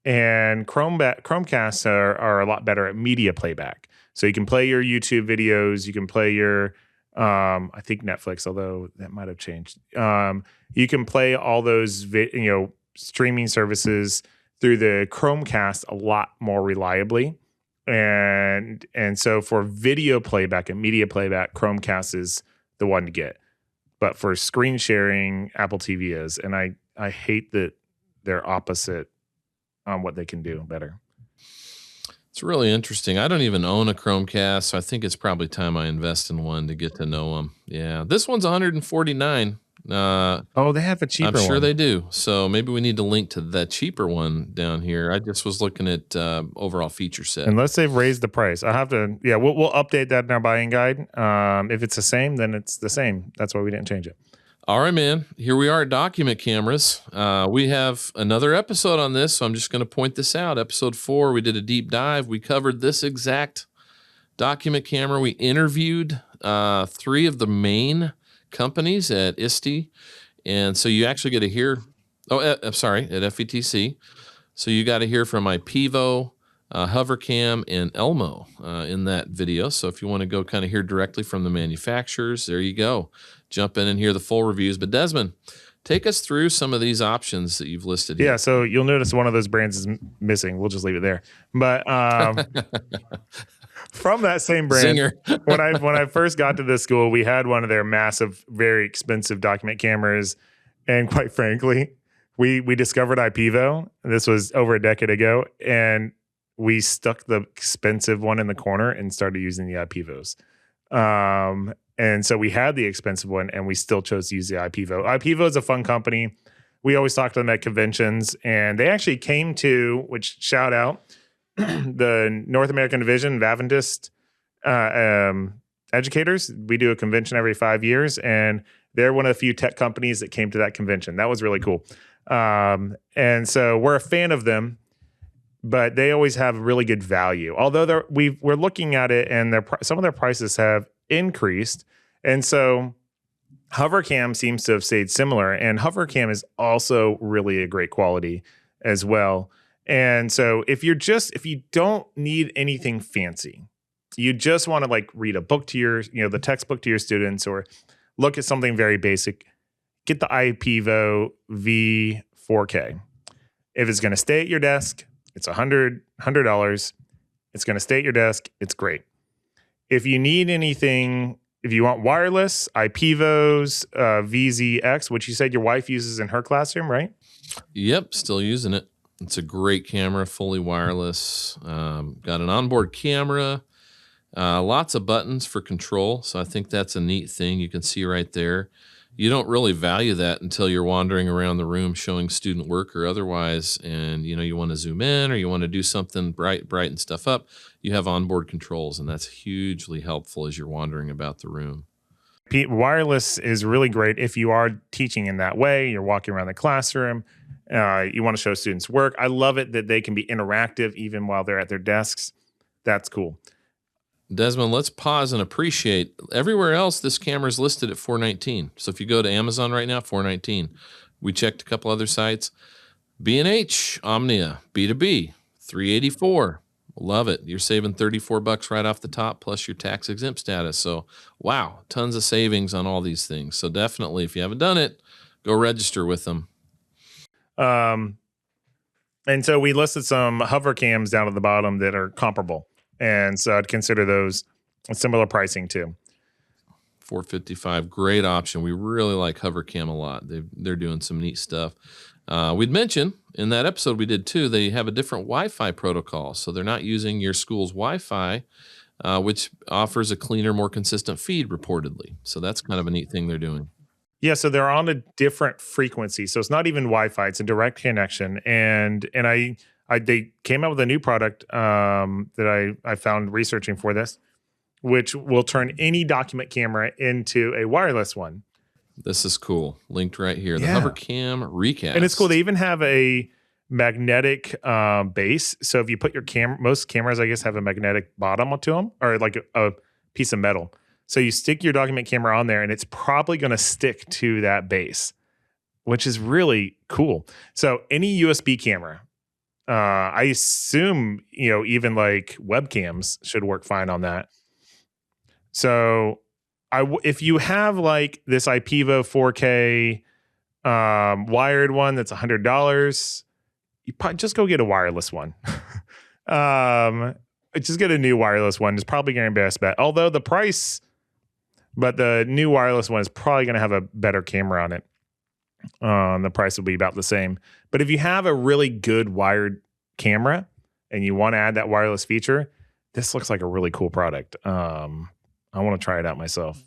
And Chromecasts are a lot better at media playback. So you can play your YouTube videos, you can play your I think Netflix, although that might have changed. You can play all those streaming services through the Chromecast a lot more reliably. And so for video playback and media playback, Chromecast is the one to get. But for screen sharing, Apple TV is. And I hate that they're opposite on what they can do better. It's really interesting. I don't even own a Chromecast, so I think it's probably time I invest in one to get to know them. Yeah, this one's 149. Oh, they have a cheaper I'm one. sure they do. So maybe we need to link to that cheaper one down here. I just was looking at overall feature set. Unless they've raised the price. I'll have to, we'll update that in our buying guide. If it's the same, then it's the same. That's why we didn't change it. All right, man. Here we are at document cameras. We have another episode on this, so I'm just going to point this out. Episode 4, we did a deep dive. We covered this exact document camera. We interviewed 3 of the main companies at ISTE, and so you actually get to hear. I'm sorry, at FETC. So you got to hear from IPEVO, Hovercam, and Elmo in that video. So if you want to go kind of hear directly from the manufacturers, there you go. Jump in and hear the full reviews. But Desmond, take us through some of these options that you've listed here. Yeah, so you'll notice one of those brands is missing. We'll just leave it there. But from that same brand, when I first got to this school, we had one of their massive, very expensive document cameras. And quite frankly, we discovered IPEVO. This was over a decade ago. And we stuck the expensive one in the corner and started using the IPEVOs. And so we had the expensive one, and we still chose to use the IPEVO. IPEVO is a fun company. We always talk to them at conventions, and they actually came to, which shout out, the North American Division of Adventist educators. We do a convention every 5 years, and they're one of the few tech companies that came to that convention. That was really cool. And so we're a fan of them, but they always have really good value. Although we're looking at it, and some of their prices have increased. And so Hovercam seems to have stayed similar, and Hovercam is also really a great quality as well. And so if you don't need anything fancy, you just want to like read a book to the textbook to your students, or look at something very basic, get the IPEVO V4K. If it's going to stay at your desk, it's $100. It's going to stay at your desk. It's great. If you need anything, if you want wireless, IPEVO's VZX, which you said your wife uses in her classroom, right? Yep, still using it. It's a great camera, fully wireless. Got an onboard camera, lots of buttons for control. So I think that's a neat thing. You can see right there. You don't really value that until you're wandering around the room showing student work or otherwise, and you want to zoom in or you want to do something brighten stuff up. You have onboard controls, and that's hugely helpful as you're wandering about the room. Wireless is really great if you are teaching in that way. You're walking around the classroom. You want to show students work. I love it that they can be interactive even while they're at their desks. That's cool. Desmond, let's pause and appreciate. Everywhere else, this camera is listed at $419. So if you go to Amazon right now, $419. We checked a couple other sites. B&H, Omnia, B2B, $384. Love it. You're saving $34 right off the top, plus your tax exempt status. So, wow, tons of savings on all these things. So definitely, if you haven't done it, go register with them. And so we listed some hover cams down at the bottom that are comparable. And so I'd consider those similar pricing too. $455, great option. We really like Hovercam a lot. They're doing some neat stuff. We'd mentioned in that episode we did too, they have a different Wi-Fi protocol. So they're not using your school's Wi-Fi, which offers a cleaner, more consistent feed reportedly. So that's kind of a neat thing they're doing. Yeah, so they're on a different frequency. So it's not even Wi-Fi, it's a direct connection. And they came out with a new product that I found researching for this, which will turn any document camera into a wireless one. This is cool. Linked right here. The Hovercam Recast. And it's cool. They even have a magnetic base. So if you put your most cameras, I guess, have a magnetic bottom to them, or like a piece of metal. So you stick your document camera on there, and it's probably going to stick to that base, which is really cool. So any USB camera, I assume, even like webcams should work fine on that. So if you have like this IPEVO 4K wired one that's $100, you probably just go get a wireless one. Just get a new wireless one. It's probably going to be best bet. Although but the new wireless one is probably going to have a better camera on it. The price will be about the same. But if you have a really good wired camera and you want to add that wireless feature, this looks like a really cool product. I want to try it out myself.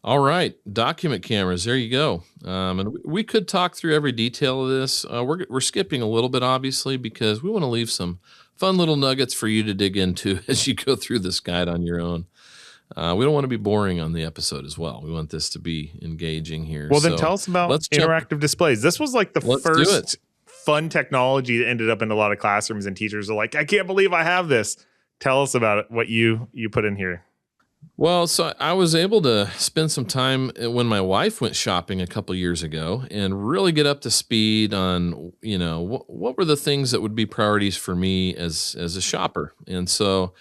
All right, document cameras. There you go. And we could talk through every detail of this. We're skipping a little bit, obviously, because we want to leave some fun little nuggets for you to dig into as you go through this guide on your own. We don't want to be boring on the episode as well. We want this to be engaging here. Well, then tell us about interactive displays. This was like the first fun technology that ended up in a lot of classrooms, and teachers are like, I can't believe I have this. Tell us about it, what you put in here. Well, so I was able to spend some time when my wife went shopping a couple years ago and really get up to speed on, what were the things that would be priorities for me as a shopper. And so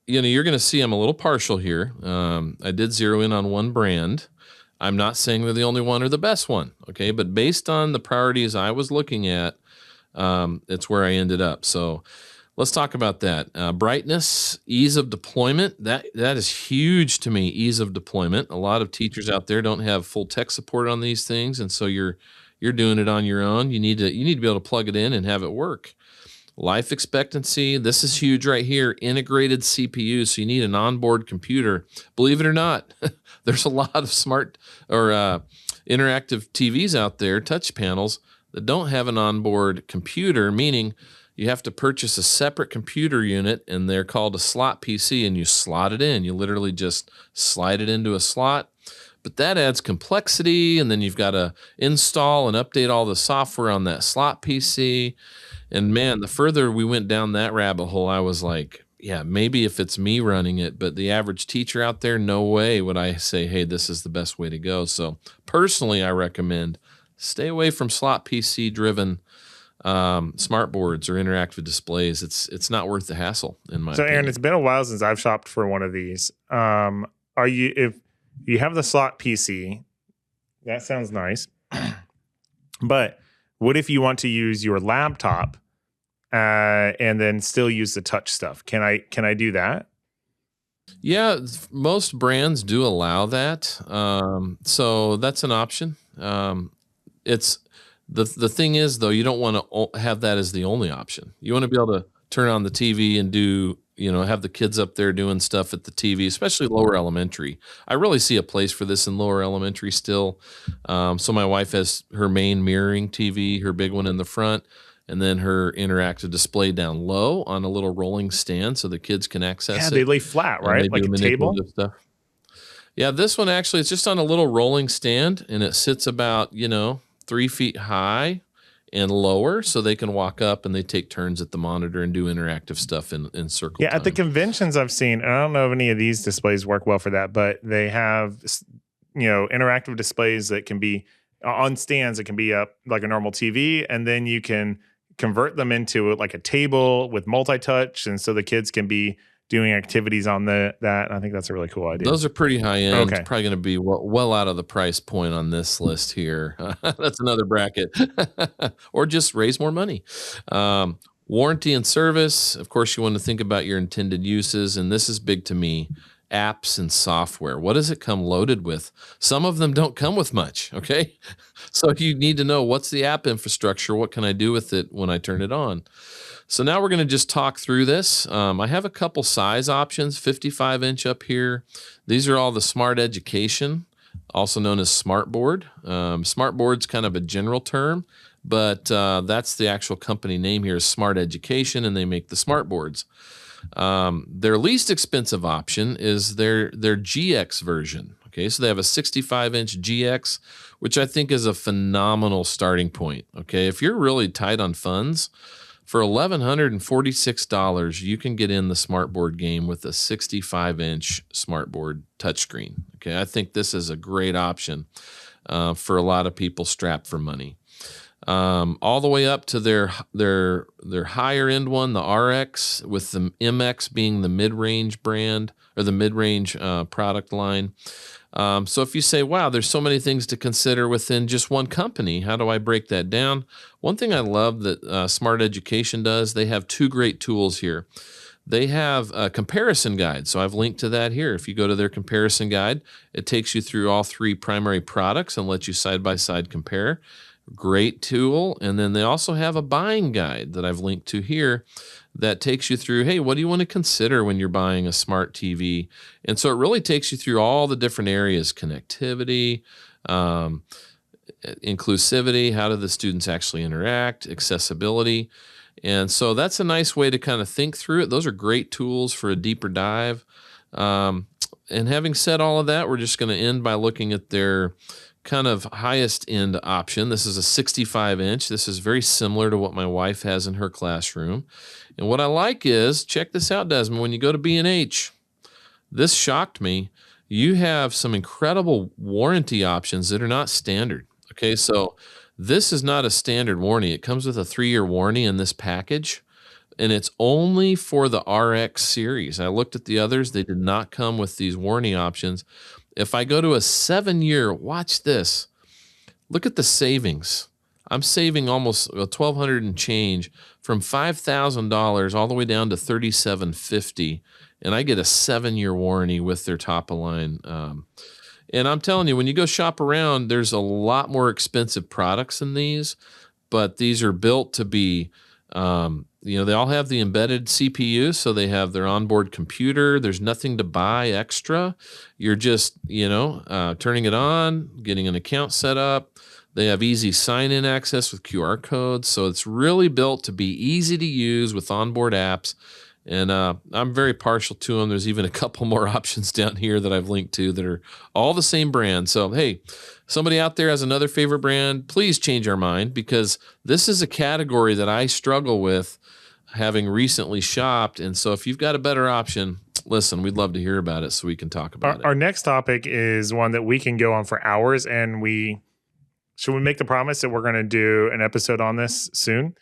you're going to see I'm a little partial here. I did zero in on one brand. I'm not saying they're the only one or the best one. Okay. But based on the priorities I was looking at, it's where I ended up. So let's talk about that. Brightness, ease of deployment. That is huge to me. Ease of deployment. A lot of teachers out there don't have full tech support on these things. And so you're doing it on your own. You need to be able to plug it in and have it work. Life expectancy, this is huge right here. Integrated CPU, so you need an onboard computer. Believe it or not, there's a lot of smart or interactive TVs out there, touch panels, that don't have an onboard computer, meaning you have to purchase a separate computer unit, and they're called a slot PC, and you slot it in. You literally just slide it into a slot. But that adds complexity, and then you've got to install and update all the software on that slot PC. And man, the further we went down that rabbit hole, I was like, yeah, maybe if it's me running it, but the average teacher out there, no way would I say, hey, this is the best way to go. So personally, I recommend stay away from slot PC driven smart boards or interactive displays. It's not worth the hassle, in my opinion. Aaron, it's been a while since I've shopped for one of these. If you have the slot PC, that sounds nice. But what if you want to use your laptop and then still use the touch stuff? Can I do that? Yeah, most brands do allow that. So that's an option. It's the thing is, though, you don't want to have that as the only option. You want to be able to turn on the TV and do, have the kids up there doing stuff at the TV, especially lower elementary. I really see a place for this in lower elementary still. So my wife has her main mirroring TV, her big one in the front, and then her interactive display down low on a little rolling stand so the kids can access it. Yeah, they lay flat, right? Like a table? Stuff. Yeah, this one actually, it's just on a little rolling stand, and it sits about, 3 feet high and lower, so they can walk up and they take turns at the monitor and do interactive stuff in circle time. At the conventions I've seen, and I don't know if any of these displays work well for that, but they have, interactive displays that can be on stands. It can be up like a normal TV, and then you can convert them into like a table with multi-touch, and so the kids can be doing activities on that. I think that's a really cool idea. Those are pretty high end. Okay. It's probably going to be well out of the price point on this list here. That's another bracket. Or just raise more money. Warranty and service. Of course, you want to think about your intended uses, and this is big to me. Apps and software. What does it come loaded with? Some of them don't come with much, okay? So you need to know, what's the app infrastructure? What can I do with it when I turn it on? So now we're going to just talk through this. I have a couple size options, 55 inch up here. These are all the Smart Education, also known as Smart Board. Smart Board's kind of a general term, but that's the actual company name here is Smart Education, and they make the smart boards. Their least expensive option is their GX version. Okay, so they have a 65 inch GX, which I think is a phenomenal starting point. Okay, if you're really tight on funds, for $1,146, you can get in the smartboard game with a 65 inch smartboard touchscreen. Okay, I think this is a great option for a lot of people strapped for money. all the way up to their higher end one, the RX, with the MX being the mid-range brand or the mid-range product line. So if you say, wow, there's so many things to consider within just one company, how do I break that down? One thing I love that Smart Education does, they have two great tools here. They have a comparison guide. So I've linked to that here. If you go to their comparison guide, it takes you through all three primary products and lets you side by side compare. Great tool. And then they also have a buying guide that I've linked to here that takes you through, hey, what do you want to consider when you're buying a smart TV? And so it really takes you through all the different areas: connectivity, inclusivity, how do the students actually interact, accessibility. And so that's a nice way to kind of think through it. Those are great tools for a deeper dive. And having said all of that, we're just going to end by looking at their kind of highest end option. This is a 65-inch. This is very similar to what my wife has in her classroom. And what I like is, check this out, Desmond, when you go to B&H, this shocked me. You have some incredible warranty options that are not standard. Okay, so this is not a standard warranty. It comes with a 3-year warranty in this package, and it's only for the RX series. I looked at the others. They did not come with these warranty options. If I go to a 7-year, watch this. Look at the savings. I'm saving almost $1,200 and change, from $5,000 all the way down to $3,750, and I get a 7-year warranty with their top of line. And I'm telling you, when you go shop around, there's a lot more expensive products than these, but these are built to be, they all have the embedded CPU, so they have their onboard computer. There's nothing to buy extra. You're just, turning it on, getting an account set up. They have easy sign-in access with QR codes, so it's really built to be easy to use with onboard apps. And I'm very partial to them. There's even a couple more options down here that I've linked to that are all the same brand. So, hey, somebody out there has another favorite brand, please change our mind, because this is a category that I struggle with, having recently shopped. And so if you've got a better option, listen, we'd love to hear about it so we can talk about it. Our next topic is one that we can go on for hours, and should we make the promise that we're going to do an episode on this soon?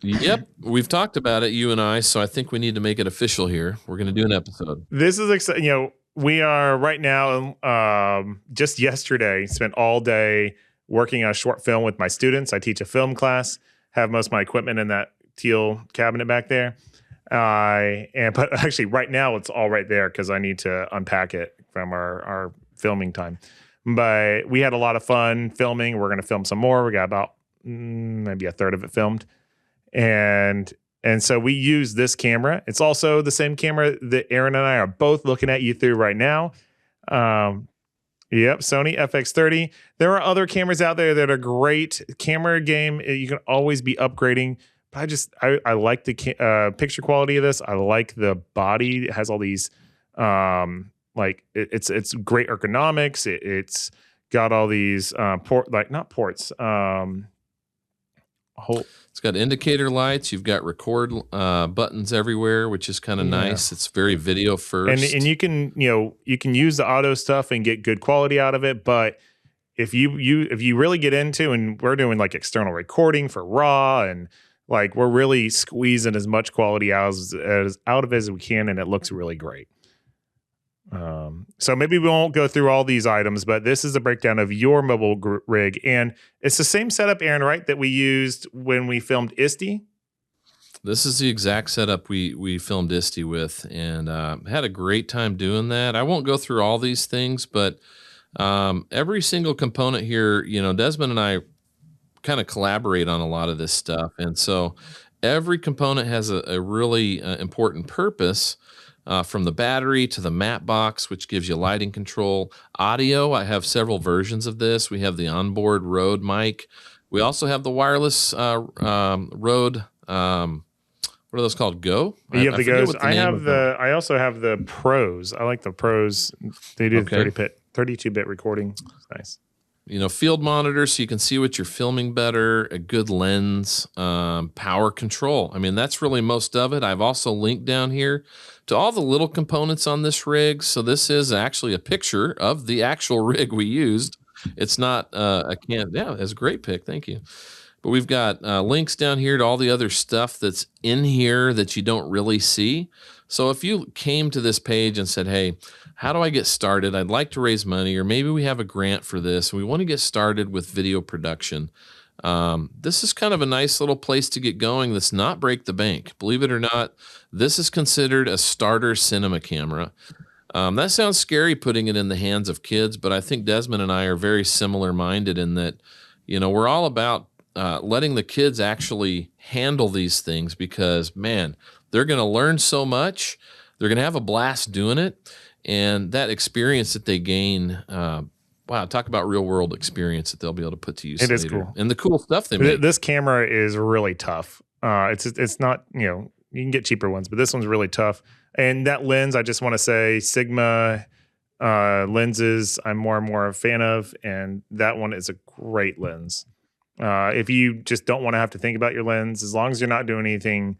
Yep, we've talked about it, you and I, so I think we need to make it official here. We're going to do an episode. This is exciting. We are right now, just yesterday, spent all day working on a short film with my students. I teach a film class, have most of my equipment in that teal cabinet back there. But actually right now it's all right there because I need to unpack it from our filming time. But we had a lot of fun filming. We're going to film some more. We got about maybe a third of it filmed. And so we use this camera. It's also the same camera that Aaron and I are both looking at you through right now. Yep, Sony FX30. There are other cameras out there that are great. Camera game, you can always be upgrading. But I like the picture quality of this. I like the body. It has all these it's great ergonomics. It's got all these It's got indicator lights. You've got record buttons everywhere, which is kind of nice. It's very video first, and you can use the auto stuff and get good quality out of it. But if you really get into, and we're doing like external recording for RAW, and like we're really squeezing as much quality out of it as we can, and it looks really great. So maybe we won't go through all these items, but this is a breakdown of your mobile rig, and it's the same setup, Aaron, right, that we used when we filmed ISTE? This is the exact setup we filmed ISTE with, and had a great time doing that. I won't go through all these things, but every single component here, Desmond and I kind of collaborate on a lot of this stuff, and so every component has a really important purpose. From the battery to the mat box, which gives you lighting control. Audio, I have several versions of this. We have the onboard Rode mic. We also have the wireless Rode, what are those called? Go? You have the Go's. I also have the Pros. I like the Pros. They do 32-bit recording. It's nice. Field monitor, so you can see what you're filming better, a good lens, power control. I mean, that's really most of it. I've also linked down here to all the little components on this rig. So this is actually a picture of the actual rig we used. It's not, it's a great pick. Thank you. But we've got links down here to all the other stuff that's in here that you don't really see. So if you came to this page and said, hey, how do I get started? I'd like to raise money, or maybe we have a grant for this. We want to get started with video production. This is kind of a nice little place to get going that's not break the bank. Believe it or not, this is considered a starter cinema camera. That sounds scary putting it in the hands of kids, but I think Desmond and I are very similar minded in that, we're all about letting the kids actually handle these things because, man, they're going to learn so much. They're going to have a blast doing it. And that experience that they gain, wow, talk about real world experience that they'll be able to put to use It later. is cool. And the cool stuff they make. This camera is really tough. It's not, you can get cheaper ones, but this one's really tough. And that lens, I just want to say Sigma lenses, I'm more and more a fan of. And that one is a great lens. If you just don't want to have to think about your lens, as long as you're not doing anything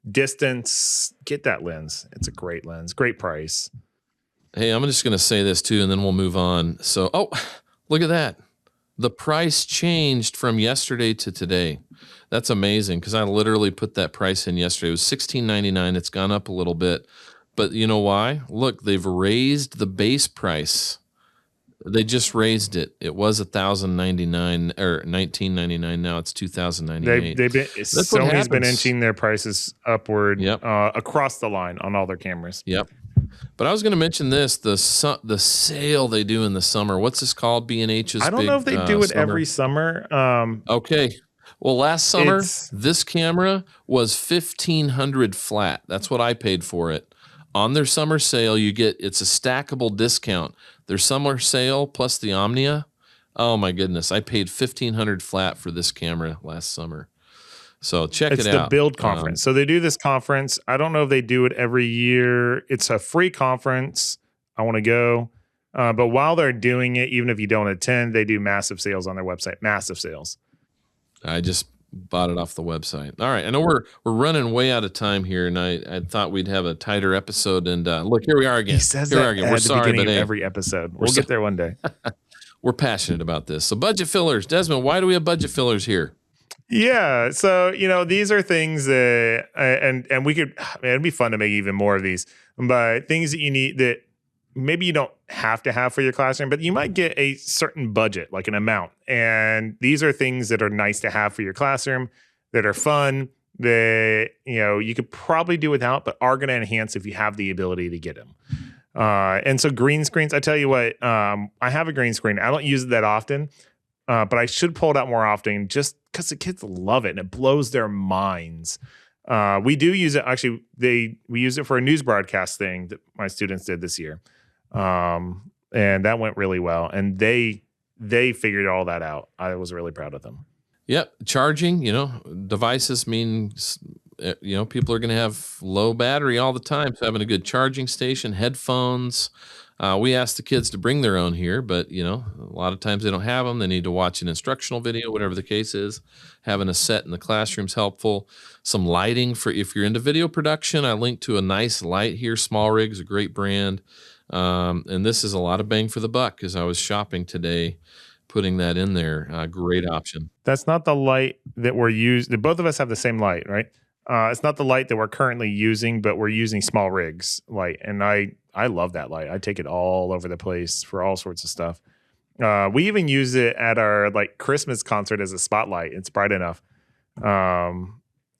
distance, get that lens. It's a great lens, great price. Hey, I'm just going to say this too, and then we'll move on. So, look at that. The price changed from yesterday to today. That's amazing because I literally put that price in yesterday. It was $16.99. It's gone up a little bit. But you know why? Look, they've raised the base price. They just raised it. It was $1,099 or $19.99. Now it's $2,098. Sony's been inching their prices upward Yep. Across the line on all their cameras. Yep. But I was going to mention this, the sale they do in the summer. What's this called? B&H's I don't know if they do it every summer. Okay. Well, last summer, this camera was $1,500 flat. That's what I paid for it. On their summer sale, it's a stackable discount. Their summer sale plus the Omnia. Oh my goodness. I paid $1,500 flat for this camera last summer. So check it out. It's the Build conference. So they do this conference. I don't know if they do it every year. It's a free conference. I want to go. But while they're doing it, even if you don't attend, they do massive sales on their website. Massive sales. I just bought it off the website. All right. I know we're running way out of time here, and I thought we'd have a tighter episode. And look, here we are again. He says here that again. at We're the sorry, beginning but of every episode. We'll get there one day. We're passionate about this. So budget fillers. Desmond, why do we have budget fillers here? Yeah. So, these are things that, and we could, it'd be fun to make even more of these, but things that you need that maybe you don't have to have for your classroom, but you might get a certain budget, like an amount. And these are things that are nice to have for your classroom, that are fun, that, you could probably do without, but are going to enhance if you have the ability to get them. And so green screens, I tell you what, I have a green screen. I don't use it that often. But I should pull it out more often just because the kids love it and it blows their minds. We do use it. Actually, we use it for a news broadcast thing that my students did this year. And that went really well. And they figured all that out. I was really proud of them. Yep. Charging, devices means, people are going to have low battery all the time. So having a good charging station, headphones. We ask the kids to bring their own here, but a lot of times they don't have them. They need to watch an instructional video, whatever the case is. Having a set in the classroom is helpful. Some lighting for if you're into video production. I linked to a nice light here. Small Rig's a great brand. And this is a lot of bang for the buck as I was shopping today, putting that in there. Great option. That's not the light that we're using. Both of us have the same light, right? It's not the light that we're currently using, but we're using Small Rig's light. And I love that light. I take it all over the place for all sorts of stuff. We even use it at our Christmas concert as a spotlight. It's bright enough.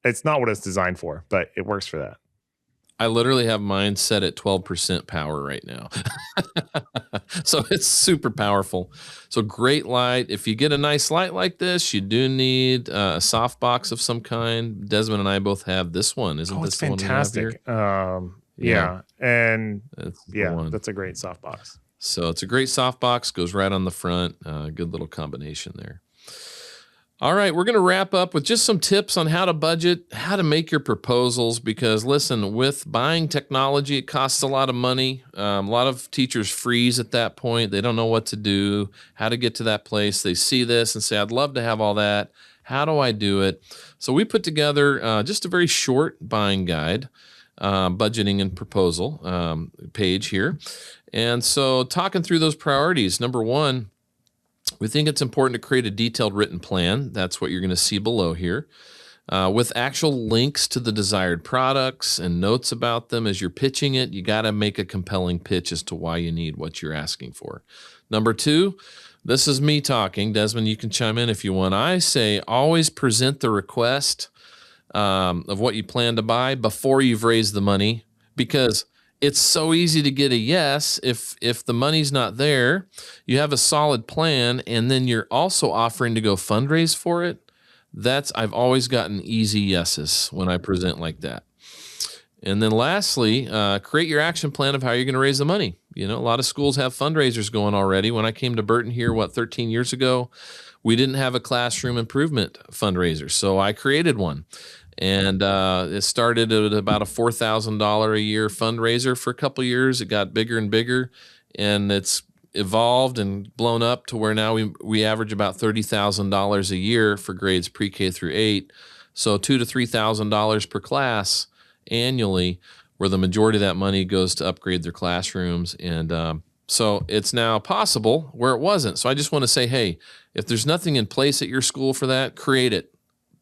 It's not what it's designed for, but it works for that. I literally have mine set at 12% power right now. So it's super powerful. So great light. If you get a nice light like this, you do need a softbox of some kind. Desmond and I both have this one. Isn't this the one we have here? Yeah. And that's a great softbox. So it's a great softbox, goes right on the front. Good little combination there. All right, we're going to wrap up with just some tips on how to budget, how to make your proposals, because listen, with buying technology, it costs a lot of money. A lot of teachers freeze at that point. They don't know what to do, how to get to that place. They see this and say, I'd love to have all that. How do I do it? So we put together just a very short buying guide, budgeting and proposal page here. And so talking through those priorities, number one, We think it's important to create a detailed written plan. That's what you're going to see below here, with actual links to the desired products and notes about them as you're pitching it. You got to make a compelling pitch as to why you need what you're asking for. Number two, this is me talking. Desmond, you can chime in if you want. I say always present the request of what you plan to buy before you've raised the money, because it's so easy to get a yes if the money's not there. You have a solid plan, and then you're also offering to go fundraise for it. I've always gotten easy yeses when I present like that. And then lastly, create your action plan of how you're going to raise the money. A lot of schools have fundraisers going already. When I came to Burton here, 13 years ago, we didn't have a classroom improvement fundraiser. So I created one. And it started at about a $4,000 a year fundraiser for a couple of years. It got bigger and bigger, and it's evolved and blown up to where now we average about $30,000 a year for grades pre-K through 8. So $2,000 to $3,000 per class annually, where the majority of that money goes to upgrade their classrooms. And so it's now possible where it wasn't. So I just want to say, hey, if there's nothing in place at your school for that, create it.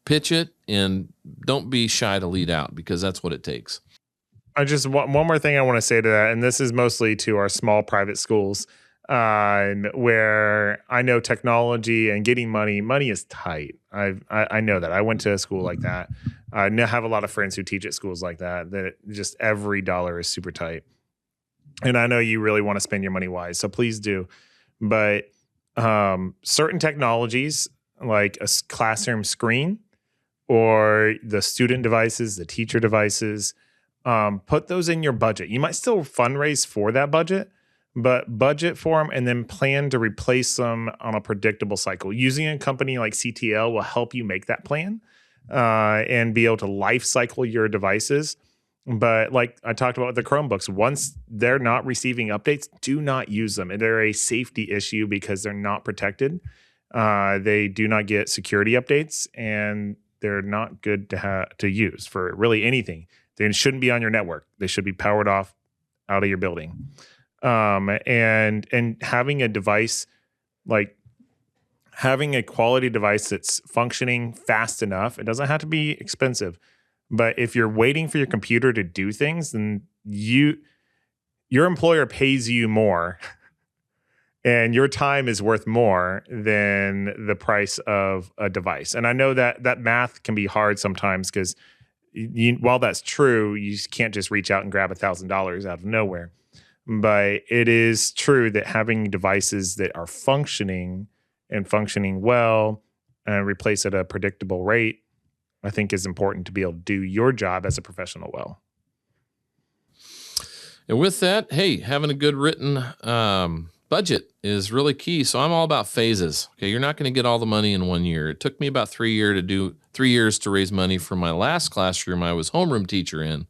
Pitch it, and don't be shy to lead out, because that's what it takes. I just one more thing I want to say to that, and this is mostly to our small private schools, where I know technology and getting money is tight. I know that. I went to a school like that. I have a lot of friends who teach at schools like that. That just every dollar is super tight, and I know you really want to spend your money wise, so please do. But certain technologies like a classroom screen, or the student devices, the teacher devices, put those in your budget. You might still fundraise for that budget, but budget for them and then plan to replace them on a predictable cycle. Using a company like CTL will help you make that plan and be able to life cycle your devices. But like I talked about with the Chromebooks, once they're not receiving updates, do not use them. They're a safety issue because they're not protected. They do not get security updates, and they're not good to use for really anything. They shouldn't be on your network. They should be powered off out of your building. And having a device, like having a quality device that's functioning fast enough, it doesn't have to be expensive. But if you're waiting for your computer to do things, then your employer pays you more and your time is worth more than the price of a device. And I know that math can be hard sometimes, because while that's true, you can't just reach out and grab $1,000 out of nowhere. But it is true that having devices that are functioning and functioning well and replace at a predictable rate, I think is important to be able to do your job as a professional well. And with that, hey, having a good written budget is really key. So I'm all about phases. Okay, you're not going to get all the money in 1 year. It took me about 3 years to raise money for my last classroom I was homeroom teacher in,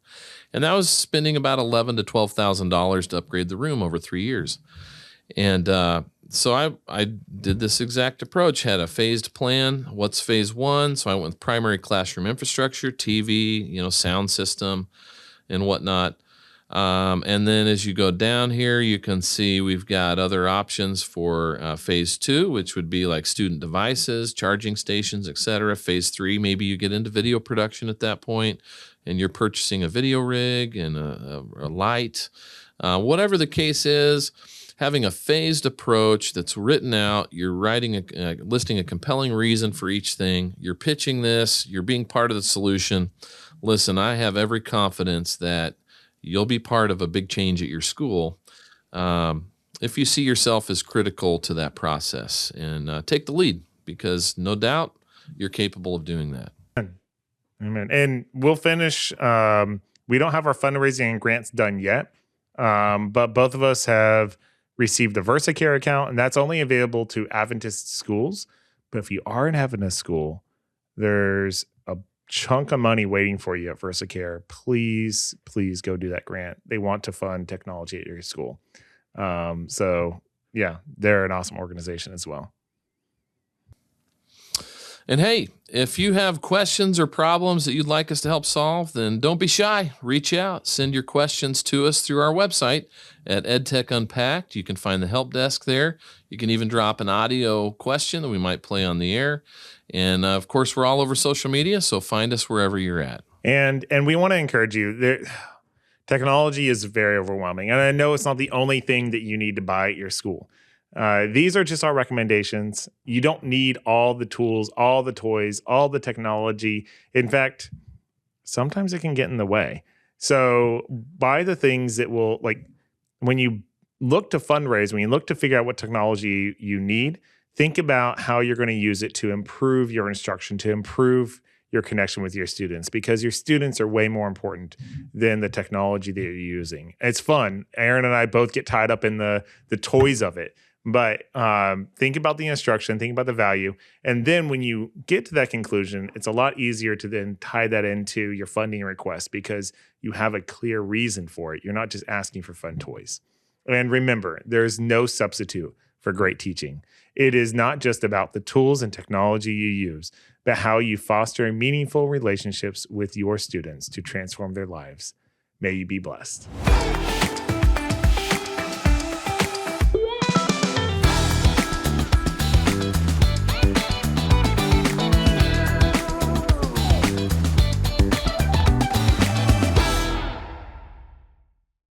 and that was spending about $11,000 to $12,000 to upgrade the room over 3 years. And so I did this exact approach. Had a phased plan. What's phase one? So I went with primary classroom infrastructure, TV, sound system, and whatnot. And then as you go down here, you can see we've got other options for phase two, which would be like student devices, charging stations, etc. Phase three, maybe you get into video production at that point, and you're purchasing a video rig and a light. Whatever the case is, having a phased approach that's written out, you're writing listing a compelling reason for each thing. You're pitching this. You're being part of the solution. Listen, I have every confidence that you'll be part of a big change at your school if you see yourself as critical to that process, and take the lead, because no doubt you're capable of doing that. Amen. And we'll finish. We don't have our fundraising and grants done yet, but both of us have received a VersaCare account, and that's only available to Adventist schools. But if you are an Adventist school, there's a chunk of money waiting for you at VersaCare. Please go do that grant. They want to fund technology at your school. So yeah, they're an awesome organization as well. And hey, if you have questions or problems that you'd like us to help solve, then don't be shy. Reach out. Send your questions to us through our website at EdTech Unpacked. You can find the help desk there. You can even drop an audio question that we might play on the air. And of course, we're all over social media, so find us wherever you're at. And we want to encourage you. Technology is very overwhelming. And I know it's not the only thing that you need to buy at your school. These are just our recommendations. You don't need all the tools, all the toys, all the technology. In fact, sometimes it can get in the way. So buy the things that will, like, when you look to fundraise, when you look to figure out what technology you need, think about how you're going to use it to improve your instruction, to improve your connection with your students, because your students are way more important than the technology that you're using. It's fun. Aaron and I both get tied up in the toys of it. But think about the instruction, think about the value. And then when you get to that conclusion, it's a lot easier to then tie that into your funding request because you have a clear reason for it. You're not just asking for fun toys. And remember, there's no substitute for great teaching. It is not just about the tools and technology you use, but how you foster meaningful relationships with your students to transform their lives. May you be blessed.